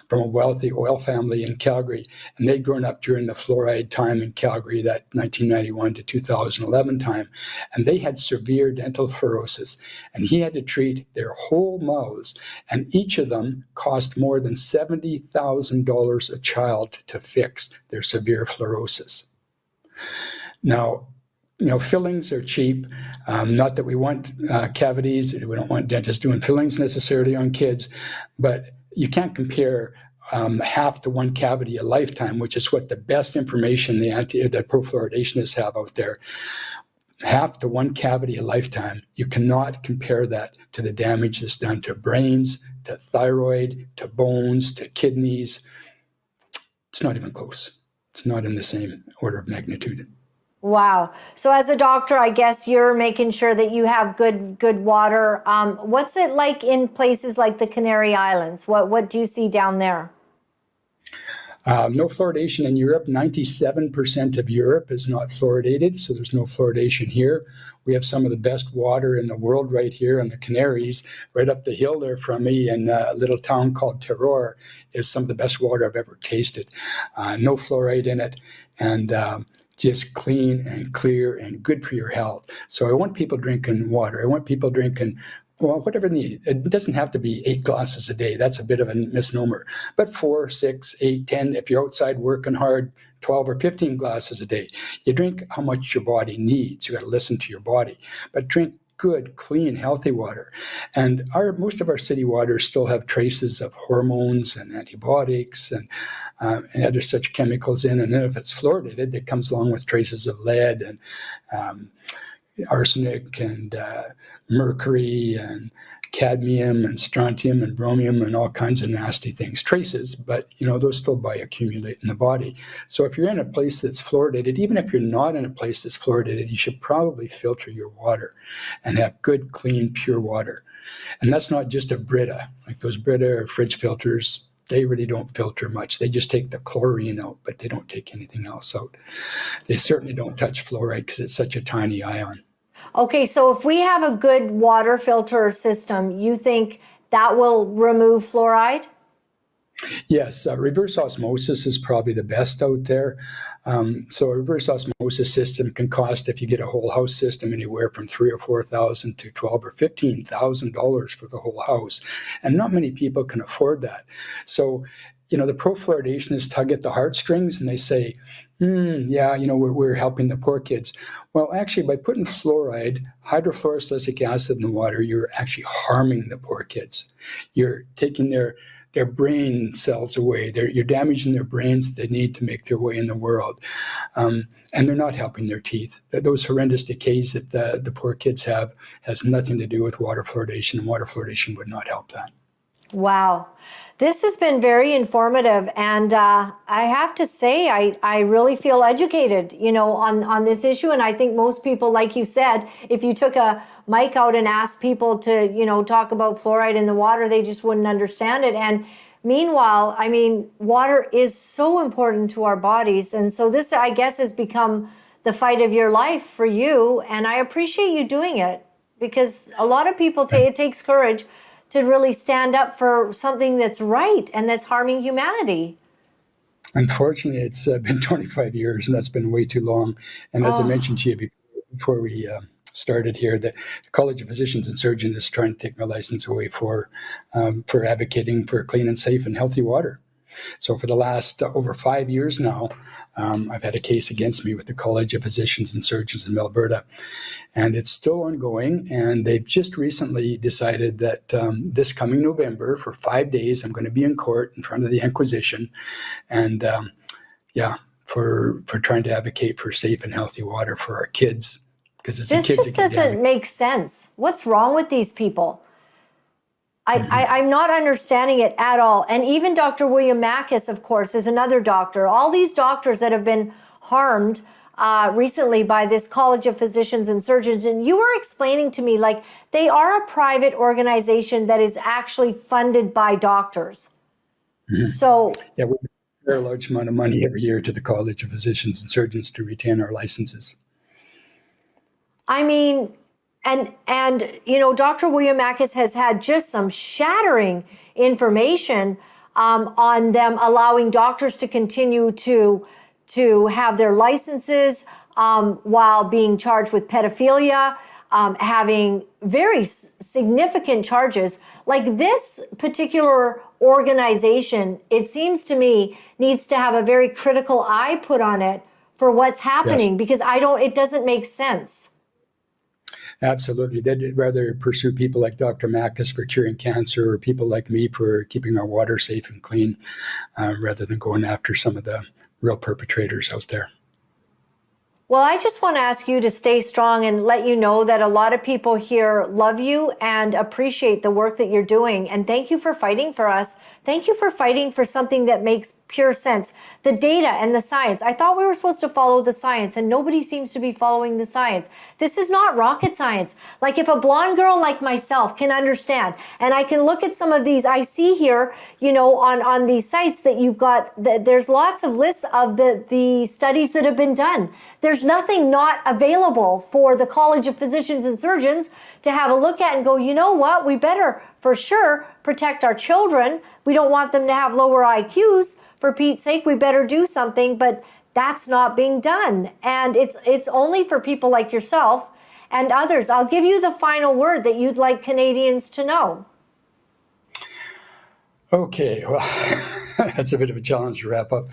from a wealthy oil family in Calgary, and they'd grown up during the fluoride time in Calgary, that 1991 to 2011 time, and they had severe dental fluorosis, and he had to treat their whole mouths, and each of them cost more than $70,000 a child to fix their severe fluorosis. Now, fillings are cheap. Not that we want cavities. We don't want dentists doing fillings necessarily on kids, but you can't compare half to one cavity a lifetime, which is what the best information the pro-fluoridationists have out there. Half to one cavity a lifetime. You cannot compare that to the damage that's done to brains, to thyroid, to bones, to kidneys. It's not even close. It's not in the same order of magnitude. Wow. So as a doctor, I guess you're making sure that you have good water. What's it like in places like the Canary Islands? What do you see down there? No fluoridation in Europe. 97% of Europe is not fluoridated, so there's no fluoridation here. We have some of the best water in the world right here on the Canaries. Right up the hill there from me in a little town called Terror is some of the best water I've ever tasted. No fluoride in it, and just clean and clear and good for your health. So I want people drinking water. I want people drinking, well, whatever they need. It doesn't have to be 8 glasses a day. That's a bit of a misnomer. But 4, 6, 8, 10, if you're outside working hard, 12 or 15 glasses a day. You drink how much your body needs. You got to listen to your body. But drink good, clean, healthy water. And most of our city waters still have traces of hormones and antibiotics and other such chemicals in. And then if it's fluoridated, it comes along with traces of lead and arsenic and mercury and cadmium and strontium and bromium and all kinds of nasty things, traces, but those still bioaccumulate in the body. So if you're in a place that's fluoridated, even if you're not in a place that's fluoridated, you should probably filter your water and have good, clean, pure water. And that's not just a Brita, like those Brita or fridge filters. They really don't filter much. They just take the chlorine out, but they don't take anything else out. They certainly don't touch fluoride because it's such a tiny ion. Okay, so if we have a good water filter system, you think that will remove fluoride? Yes, reverse osmosis is probably the best out there. So a reverse osmosis system can cost, if you get a whole house system, anywhere from $3,000 or $4,000 to $12,000 or $15,000 for the whole house, and not many people can afford that. So, the pro-fluoridationists tug at the heartstrings and they say, yeah, we're helping the poor kids. Well, actually, by putting fluoride, hydrofluorosilicic acid in the water, you're actually harming the poor kids. You're taking their brain cells away. You're damaging their brains that they need to make their way in the world. And they're not helping their teeth. Those horrendous decays that the poor kids have has nothing to do with water fluoridation, and water fluoridation would not help that. Wow. This has been very informative, and I have to say, I really feel educated, on this issue. And I think most people, like you said, if you took a mic out and asked people to, talk about fluoride in the water, they just wouldn't understand it. And meanwhile, I mean, water is so important to our bodies. And so this, I guess, has become the fight of your life for you. And I appreciate you doing it, because a lot of people, it takes courage to really stand up for something that's right and that's harming humanity. Unfortunately, it's been 25 years, and that's been way too long. And as I mentioned to you before we started here, the College of Physicians and Surgeons is trying to take my license away for advocating for clean and safe and healthy water. So for the last over 5 years now, I've had a case against me with the College of Physicians and Surgeons in Alberta, and it's still ongoing. And they've just recently decided that this coming November, for 5 days, I'm going to be in court in front of the Inquisition, and for trying to advocate for safe and healthy water for our kids, because it's the kids. This just doesn't make sense. What's wrong with these people? I'm not understanding it at all. And even Dr. William Mackis, of course, is another doctor. All these doctors that have been harmed recently by this College of Physicians and Surgeons. And you were explaining to me, like, they are a private organization that is actually funded by doctors. So yeah, we pay a large amount of money every year to the College of Physicians and Surgeons to retain our licenses. I mean, and Dr. William Mackis has had just some shattering information on them allowing doctors to continue to have their licenses while being charged with pedophilia, having very significant charges. Like, this particular organization, it seems to me, needs to have a very critical eye put on it for what's happening, yes, because it doesn't make sense. Absolutely. They'd rather pursue people like Dr. Mackis for curing cancer, or people like me for keeping our water safe and clean, rather than going after some of the real perpetrators out there. Well, I just want to ask you to stay strong and let you know that a lot of people here love you and appreciate the work that you're doing. And thank you for fighting for us. Thank you for fighting for something that makes pure sense. The data and the science. I thought we were supposed to follow the science, and nobody seems to be following the science. This is not rocket science. Like, if a blonde girl like myself can understand, and I can look at some of these, I see here, on these sites that you've got, there's lots of lists of the studies that have been done. There's nothing not available for the College of Physicians and Surgeons to have a look at and go, you know what, we better for sure protect our children. We don't want them to have lower IQs. For Pete's sake, we better do something, but that's not being done. And it's only for people like yourself and others. I'll give you the final word that you'd like Canadians to know. Okay, well, that's a bit of a challenge to wrap up.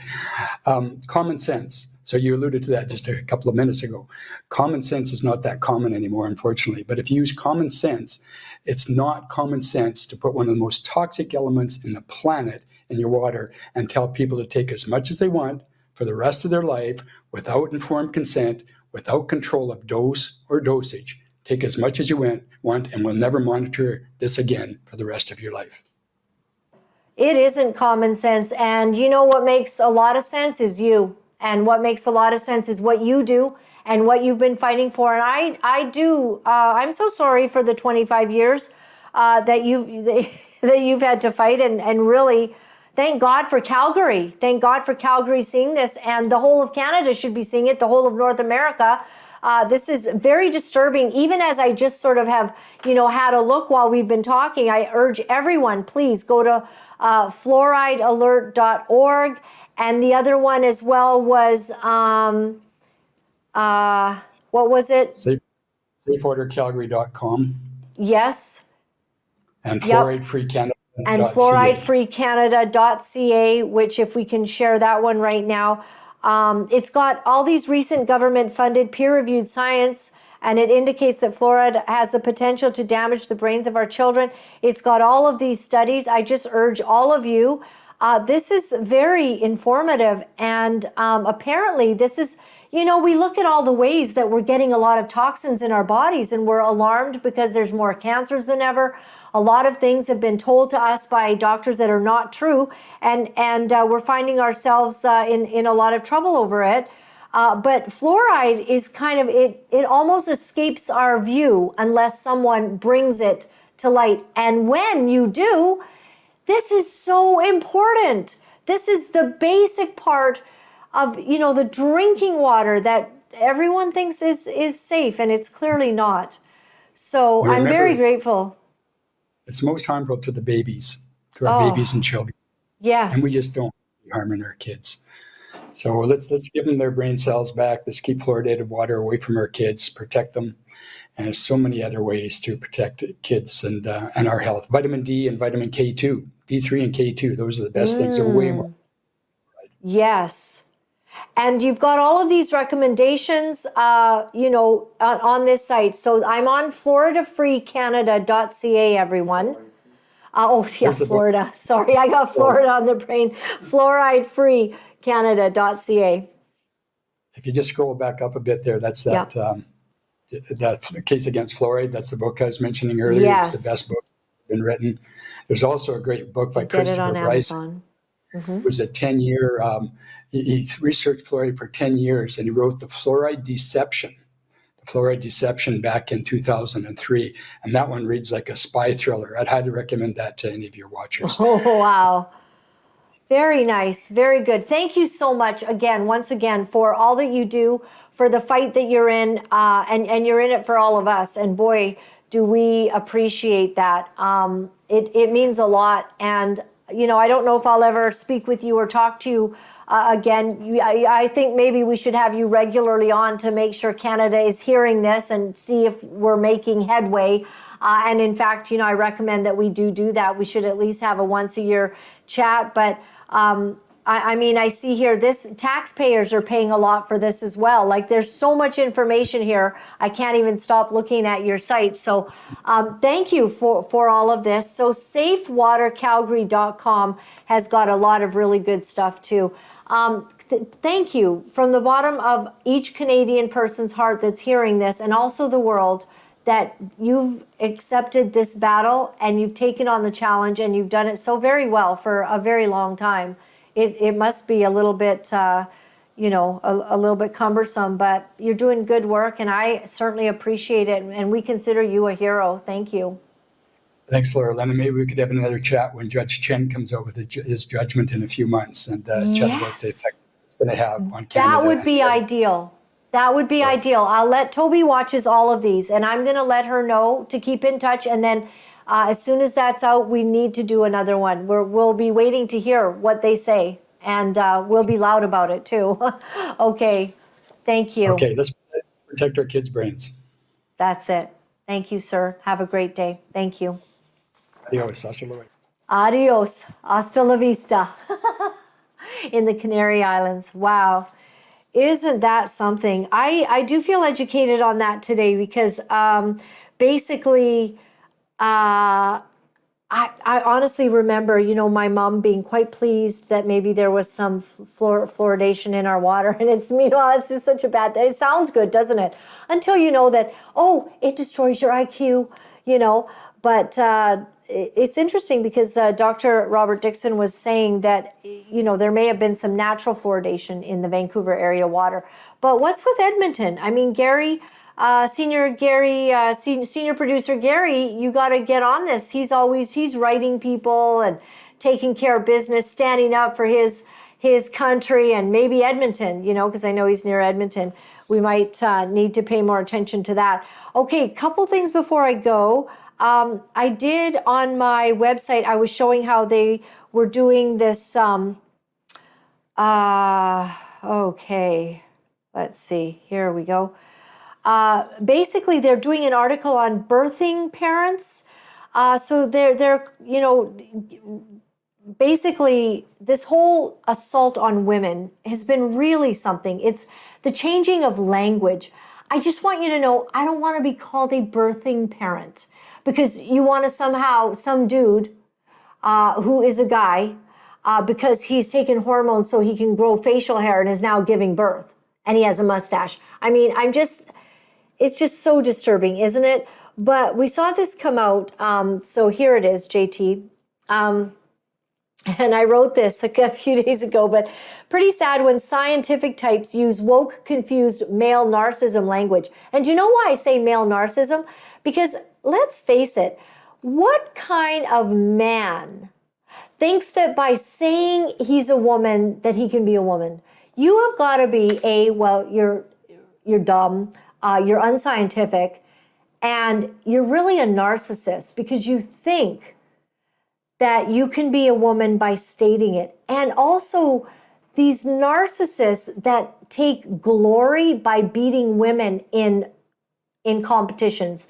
Common sense. So you alluded to that just a couple of minutes ago. Common sense is not that common anymore, unfortunately. But if you use common sense, it's not common sense to put one of the most toxic elements in the planet in your water and tell people to take as much as they want for the rest of their life without informed consent, without control of dose or dosage. Take as much as you want, and we'll never monitor this again for the rest of your life. It isn't common sense. And you know what makes a lot of sense is you. And what makes a lot of sense is what you do and what you've been fighting for. And I'm so sorry for the 25 years that you've had to fight, and really thank God for Calgary. Thank God for Calgary seeing this, and the whole of Canada should be seeing it, the whole of North America. This is very disturbing. Even as I just sort of have, had a look while we've been talking, I urge everyone, please go to fluoridealert.org. And the other one as well was, what was it? SafeWaterCalgary.com Yes. and Yep. fluoridefreecanada.ca. And fluoridefreecanada.ca, which if we can share that one right now. It's got all these recent government-funded peer-reviewed science, and it indicates that fluoride has the potential to damage the brains of our children. It's got all of these studies. I just urge all of you. This is very informative, and apparently this is, we look at all the ways that we're getting a lot of toxins in our bodies, and we're alarmed because there's more cancers than ever. A lot of things have been told to us by doctors that are not true, and we're finding ourselves in a lot of trouble over it. But fluoride is kind of, it almost escapes our view unless someone brings it to light. And when you do, this is so important. This is the basic part of, the drinking water that everyone thinks is safe, and it's clearly not. So I'm very grateful. It's most harmful to the babies, to our babies and children. Yes. And we just don't harm our kids. So let's give them their brain cells back. Let's keep fluoridated water away from our kids, protect them. And there's so many other ways to protect kids and our health. Vitamin D and vitamin K2, D3 and K2, those are the best things. They're way more. Yes. And you've got all of these recommendations, on this site. So I'm on floridafreecanada.ca, everyone. Florida. Sorry, I got Florida on the brain. Fluoridefreecanada.ca. If you just scroll back up a bit there, that's that Case Against Fluoride. That's the book I was mentioning earlier. Yes. It's the best book been written. There's also a great book by Christopher Bryce. It was a 10-year, he researched fluoride for 10 years, and he wrote The Fluoride Deception back in 2003. And that one reads like a spy thriller. I'd highly recommend that to any of your watchers. Oh, wow. Very nice. Very good. Thank you so much once again, for all that you do, for the fight that you're in, and you're in it for all of us. And boy, do we appreciate that. It means a lot. And, I don't know if I'll ever speak with you or talk to you again. I think maybe we should have you regularly on to make sure Canada is hearing this and see if we're making headway. And in fact, I recommend that we do that. We should at least have a once a year chat. But I see here, taxpayers are paying a lot for this as well. Like, there's so much information here. I can't even stop looking at your site. So thank you for all of this. So SafeWaterCalgary.com has got a lot of really good stuff too. Thank you from the bottom of each Canadian person's heart that's hearing this, and also the world, that you've accepted this battle and you've taken on the challenge, and you've done it so very well for a very long time. It must be a little bit, a little bit cumbersome, but you're doing good work, and I certainly appreciate it, and we consider you a hero. Thank you. Thanks, Laura-Lynn. Maybe we could have another chat when Judge Chen comes out with his judgment in a few months, and chat about the effect it's going to have on Canada. That would be ideal. That would be ideal. I'll let Toby watches all of these, and I'm going to let her know to keep in touch, and then as soon as that's out, we need to do another one. We'll be waiting to hear what they say, and we'll be loud about it too. Okay. Thank you. Okay, let's protect our kids' brains. That's it. Thank you, sir. Have a great day. Thank you. Adios. Hasta luego. Adios. Hasta la vista. In the Canary Islands. Wow. Isn't that something? I do feel educated on that today, because basically, I honestly remember, my mom being quite pleased that maybe there was some fluoridation in our water. And it's just such a bad thing. It sounds good, doesn't it? Until you know that, it destroys your IQ, But it's interesting, because Dr. Robert Dickson was saying that, there may have been some natural fluoridation in the Vancouver area water. But what's with Edmonton? I mean, Gary, senior producer Gary, you got to get on this. He's writing people and taking care of business, standing up for his country, and maybe Edmonton, because I know he's near Edmonton. We might need to pay more attention to that. Okay, couple things before I go. I did on my website, I was showing how they were doing this, okay, let's see, here we go. Basically, they're doing an article on birthing parents. So they're, you know, basically this whole assault on women has been really something. It's the changing of language. I just want you to know, I don't want to be called a birthing parent, because you want to somehow, some dude who is a guy, because he's taken hormones so he can grow facial hair and is now giving birth, and he has a mustache. I mean, it's just so disturbing, isn't it? But we saw this come out. So here it is, JT. And I wrote this a few days ago, but pretty sad when scientific types use woke, confused male narcissism language. And do you know why I say male narcissism? Because let's face it, what kind of man thinks that by saying he's a woman that he can be a woman? You have got to be well, you're dumb, you're unscientific, and you're really a narcissist because you think that you can be a woman by stating it. And also these narcissists that take glory by beating women in competitions,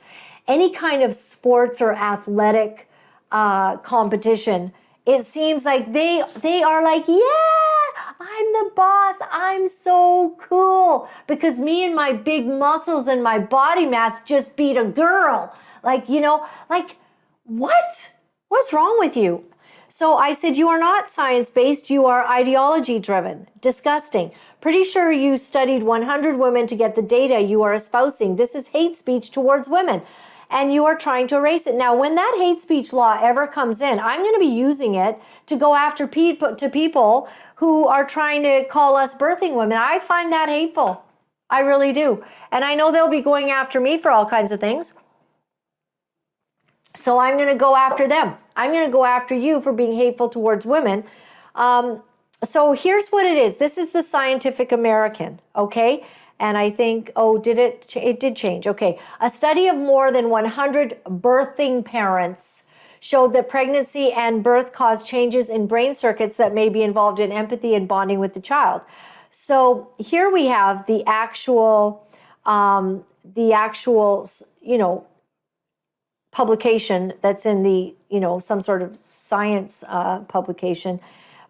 any kind of sports or athletic competition, it seems like they are like, yeah, I'm the boss, I'm so cool, because me and my big muscles and my body mass just beat a girl. Like, you know, like, what? What's wrong with you? So I said, you are not science-based, you are ideology-driven. Disgusting. Pretty sure you studied 100 women to get the data you are espousing. This is hate speech towards women, and you are trying to erase it. Now, when that hate speech law ever comes in, I'm going to be using it to go after people who are trying to call us birthing women. I find that hateful. I really do. And I know they'll be going after me for all kinds of things. So I'm going to go after them. I'm going to go after you for being hateful towards women. So here's what it is. This is the Scientific American, okay? And I think, it did change. Okay. A study of more than 100 birthing parents showed that pregnancy and birth cause changes in brain circuits that may be involved in empathy and bonding with the child. So here we have the actual, publication that's in the, some sort of science publication.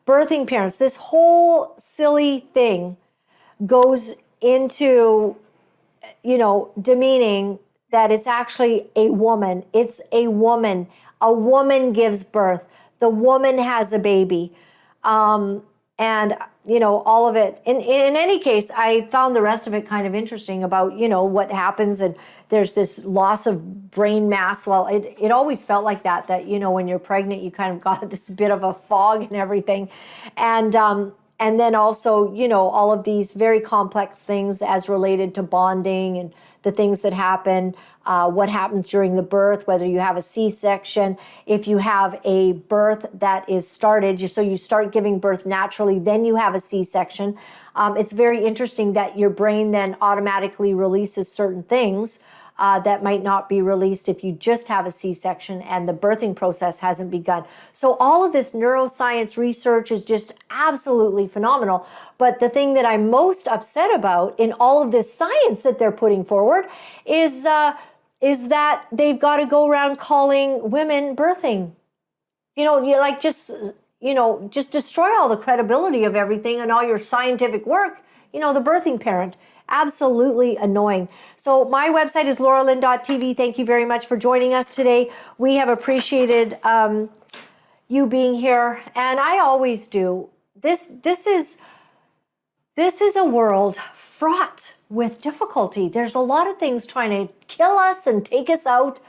Birthing parents, this whole silly thing goes into, demeaning that it's actually a woman. It's a woman. A woman gives birth. The woman has a baby. And all of it. In any case, I found the rest of it kind of interesting about, what happens, and there's this loss of brain mass. Well, it always felt like that, when you're pregnant, you kind of got this bit of a fog and everything. And then also, all of these very complex things as related to bonding and the things that happen, what happens during the birth, whether you have a C-section, if you have a birth that is started, so you start giving birth naturally, then you have a C-section. It's very interesting that your brain then automatically releases certain things that might not be released if you just have a C-section and the birthing process hasn't begun. So all of this neuroscience research is just absolutely phenomenal. But the thing that I'm most upset about in all of this science that they're putting forward is that they've got to go around calling women birthing. Just destroy all the credibility of everything and all your scientific work. The birthing parent. Absolutely annoying. So my website is Laura-Lynn.tv. Thank you very much for joining us today. We have appreciated you being here, and I always do. This is a world fraught with difficulty. There's a lot of things trying to kill us and take us out,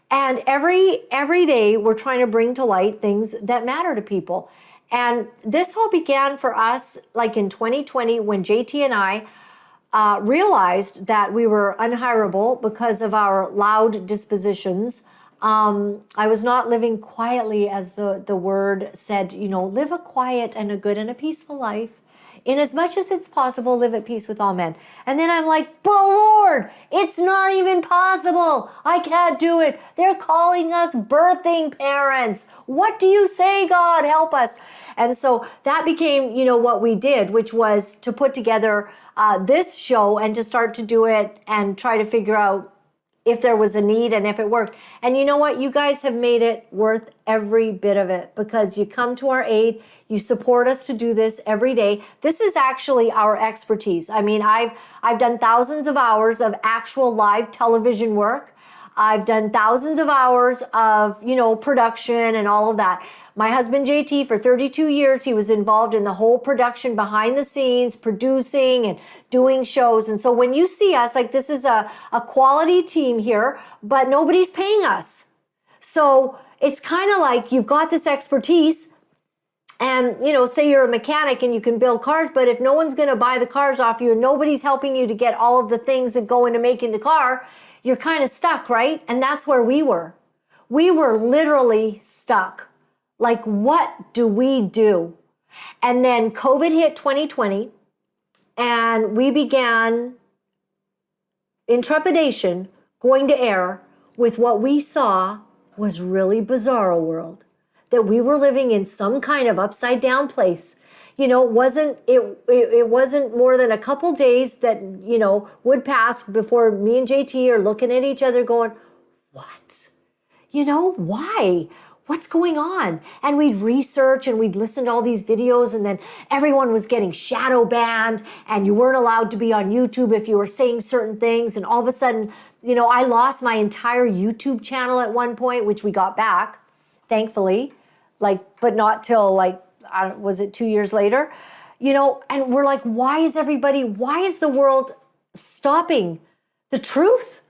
and every day we're trying to bring to light things that matter to people. And this all began for us like in 2020 when JT and I realized that we were unhireable because of our loud dispositions. I was not living quietly, as the word said, live a quiet and a good and a peaceful life. in as much as it's possible, live at peace with all men. And then I'm like, but Lord, it's not even possible. I can't do it. They're calling us birthing parents. What do you say, God? Help us. And so that became, what we did, which was to put together this show and to start to do it and try to figure out if there was a need and if it worked. And you know what? You guys have made it worth every bit of it, because you come to our aid. You support us to do this every day. This is actually our expertise. I mean, I've done thousands of hours of actual live television work. I've done thousands of hours of, production and all of that. My husband, JT, for 32 years, he was involved in the whole production behind the scenes, producing and doing shows. And so when you see us, like, this is a quality team here, but nobody's paying us. So it's kind of like you've got this expertise and, say you're a mechanic and you can build cars, but if no one's going to buy the cars off you and nobody's helping you to get all of the things that go into making the car, you're kind of stuck, right? And that's where we were. We were literally stuck. Like, what do we do? And then COVID hit 2020, and we began in trepidation going to air with what we saw was really bizarro world, that we were living in some kind of upside down place. It wasn't more than a couple days that, would pass before me and JT are looking at each other going, what? Why? What's going on? And we'd research and we'd listen to all these videos, and then everyone was getting shadow banned and you weren't allowed to be on YouTube if you were saying certain things. And all of a sudden, I lost my entire YouTube channel at one point, which we got back, thankfully, but not till was it 2 years later? And we're like, why is the world stopping the truth?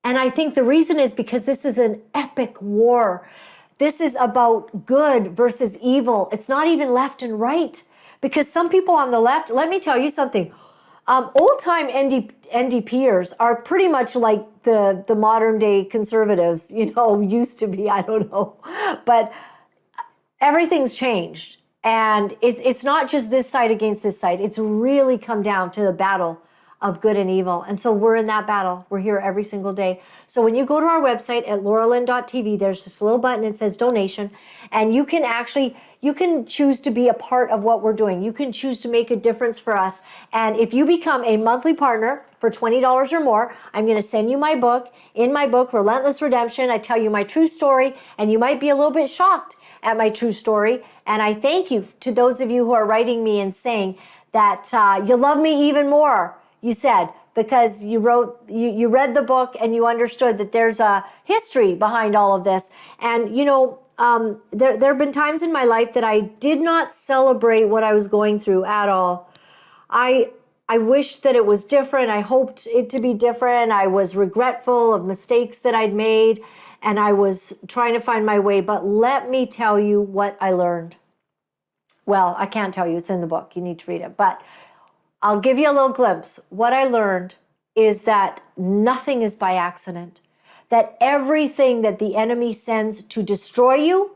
And I think the reason is because this is an epic war. This is about good versus evil. It's not even left and right, because some people on the left, let me tell you something, old-time NDPers are pretty much like the modern-day conservatives, used to be, I don't know. But everything's changed. And it's not just this side against this side. It's really come down to the battle of good and evil. And so we're in that battle. We're here every single day. So when you go to our website at Laura-Lynn.tv, there's this little button that says donation, and you can choose to be a part of what we're doing. You can choose to make a difference for us. And if you become a monthly partner for $20 or more, I'm going to send you my book. In my book, Relentless Redemption, I tell you my true story, and you might be a little bit shocked at my true story. And I thank you to those of you who are writing me and saying that you love me even more. You said, because you read the book and you understood that there's a history behind all of this. And, there have been times in my life that I did not celebrate what I was going through at all. I wished that it was different. I hoped it to be different. I was regretful of mistakes that I'd made, and I was trying to find my way. But let me tell you what I learned. Well, I can't tell you. It's in the book. You need to read it. But I'll give you a little glimpse. What I learned is that nothing is by accident, that everything that the enemy sends to destroy you,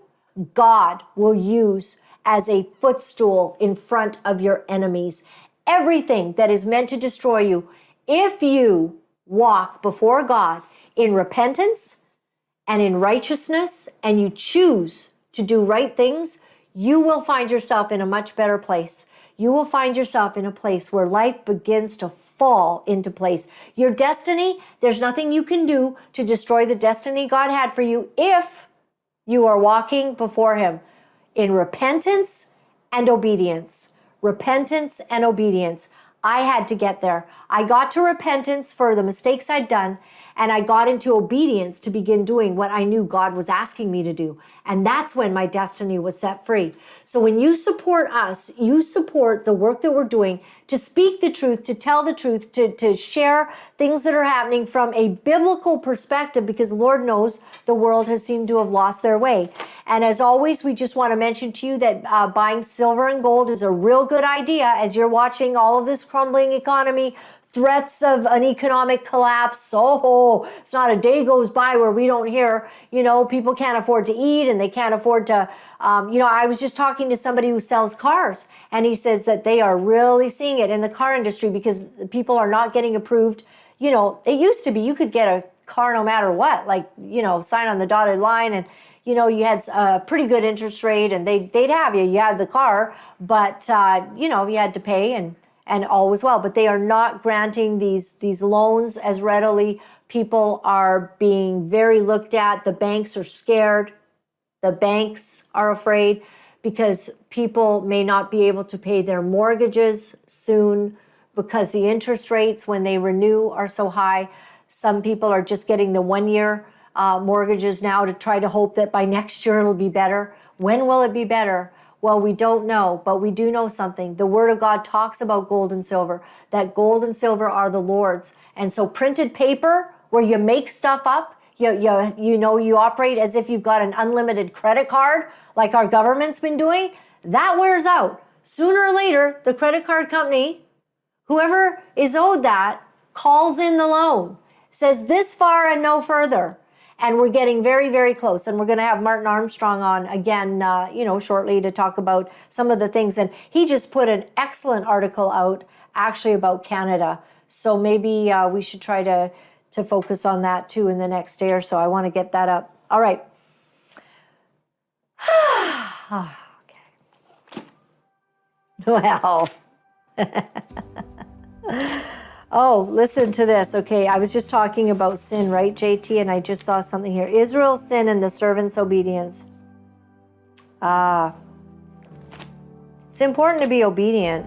God will use as a footstool in front of your enemies. Everything that is meant to destroy you, if you walk before God in repentance and in righteousness, and you choose to do right things, you will find yourself in a much better place. You will find yourself in a place where life begins to fall into place. Your destiny, there's nothing you can do to destroy the destiny God had for you if you are walking before Him in repentance and obedience. Repentance and obedience. I had to get there. I got to repentance for the mistakes I'd done, and I got into obedience to begin doing what I knew God was asking me to do. And that's when my destiny was set free. So when you support us, you support the work that we're doing to speak the truth, to tell the truth, to share things that are happening from a biblical perspective, because Lord knows the world has seemed to have lost their way. And as always, we just want to mention to you that buying silver and gold is a real good idea as you're watching all of this crumbling economy threats of an economic collapse. Oh, it's not a day goes by where we don't hear, people can't afford to eat and they can't afford to, I was just talking to somebody who sells cars, and he says that they are really seeing it in the car industry because people are not getting approved. It used to be you could get a car no matter what, sign on the dotted line, and you had a pretty good interest rate, and they'd have you. You had the car, but you had to pay, and all was well. But they are not granting these loans as readily. People are being very looked at. The banks are scared. The banks are afraid because people may not be able to pay their mortgages soon because the interest rates when they renew are so high. Some people are just getting the 1-year mortgages now to try to hope that by next year it'll be better. When will it be better? Well, we don't know, but we do know something. The Word of God talks about gold and silver, that gold and silver are the Lord's. And so printed paper, where you make stuff up, you operate as if you've got an unlimited credit card, like our government's been doing, that wears out. Sooner or later, the credit card company, whoever is owed that, calls in the loan, says this far and no further. And we're getting very, very close. And we're going to have Martin Armstrong on again, shortly to talk about some of the things. And he just put an excellent article out actually about Canada. So maybe we should try to focus on that too in the next day or so. I want to get that up. All right. Okay. Well. Oh, listen to this. Okay, I was just talking about sin, right, JT? And I just saw something here. Israel's sin and the servant's obedience. It's important to be obedient.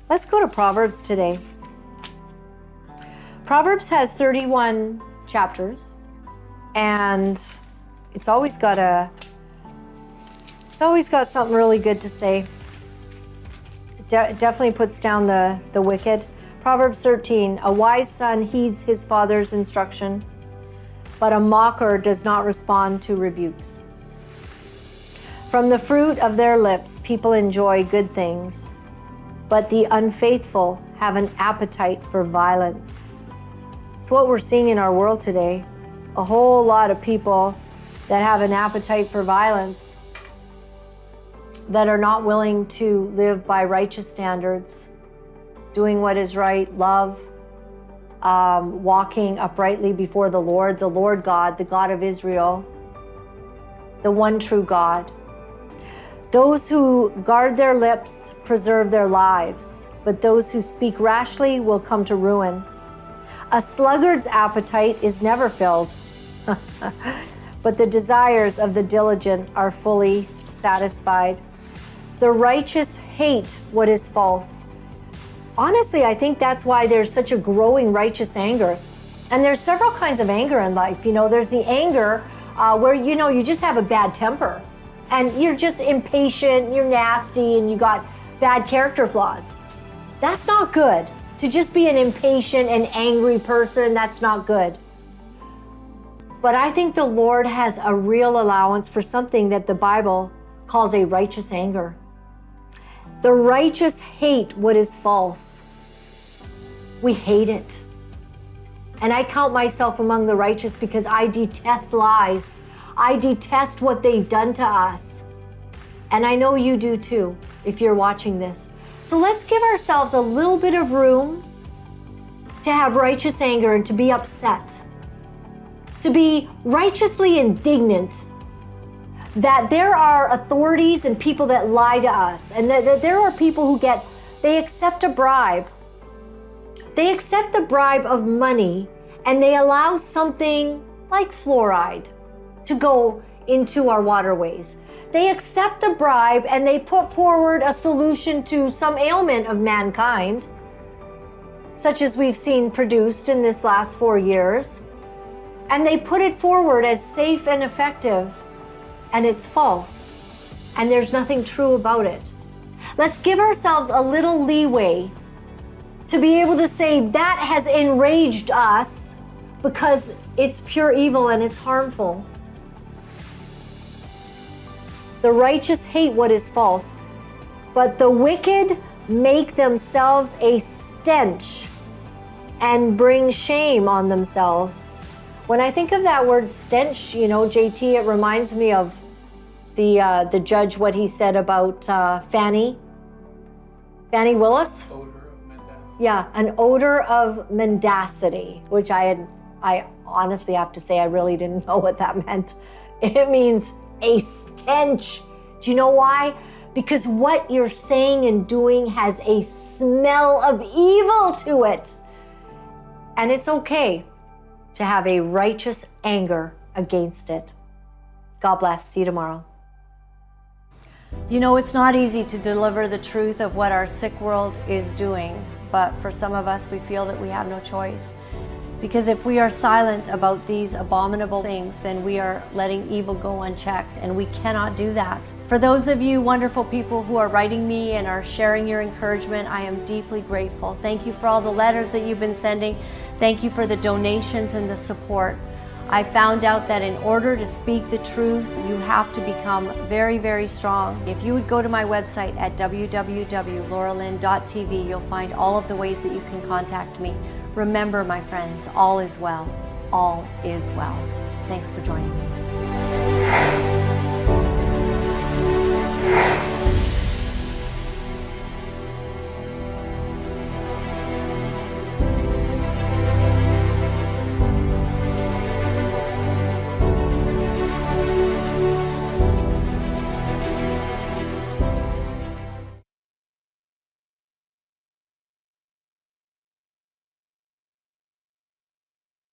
Let's go to Proverbs today. Proverbs has 31 chapters, and it's always got something really good to say. Definitely puts down the wicked. Proverbs 13, a wise son heeds his father's instruction, but a mocker does not respond to rebukes. From the fruit of their lips, people enjoy good things, but the unfaithful have an appetite for violence. It's what we're seeing in our world today. A whole lot of people that have an appetite for violence, that are not willing to live by righteous standards, doing what is right, love, walking uprightly before the Lord God, the God of Israel, the one true God. Those who guard their lips preserve their lives, but those who speak rashly will come to ruin. A sluggard's appetite is never filled, but the desires of the diligent are fully satisfied. The righteous hate what is false. Honestly, I think that's why there's such a growing righteous anger. And there's several kinds of anger in life. There's the anger where, you just have a bad temper and you're just impatient, you're nasty, and you got bad character flaws. That's not good. To just be an impatient and angry person, that's not good. But I think the Lord has a real allowance for something that the Bible calls a righteous anger. The righteous hate what is false. We hate it. And I count myself among the righteous because I detest lies. I detest what they've done to us. And I know you do too, if you're watching this. So let's give ourselves a little bit of room to have righteous anger and to be upset, to be righteously indignant that there are authorities and people that lie to us, and that there are people who they accept a bribe. They accept the bribe of money, and they allow something like fluoride to go into our waterways. They accept the bribe and they put forward a solution to some ailment of mankind, such as we've seen produced in this last 4 years, and they put it forward as safe and effective. And it's false, and there's nothing true about it. Let's give ourselves a little leeway to be able to say that has enraged us because it's pure evil and it's harmful. The righteous hate what is false, but the wicked make themselves a stench and bring shame on themselves. When I think of that word stench, you know, JT, it reminds me of the judge, what he said about Fannie Willis. Odor of mendacity. Yeah, an odor of mendacity, which I honestly have to say I really didn't know what that meant. It means a stench. Do you know why? Because what you're saying and doing has a smell of evil to it. And it's okay to have a righteous anger against it. God bless. See you tomorrow. You know, it's not easy to deliver the truth of what our sick world is doing, but for some of us, we feel that we have no choice. Because if we are silent about these abominable things, then we are letting evil go unchecked, and we cannot do that. For those of you wonderful people who are writing me and are sharing your encouragement, I am deeply grateful. Thank you for all the letters that you've been sending. Thank you for the donations and the support. I found out that in order to speak the truth, you have to become very, very strong. If you would go to my website at www.laura-lynn.tv, you'll find all of the ways that you can contact me. Remember, my friends, all is well. All is well. Thanks for joining me.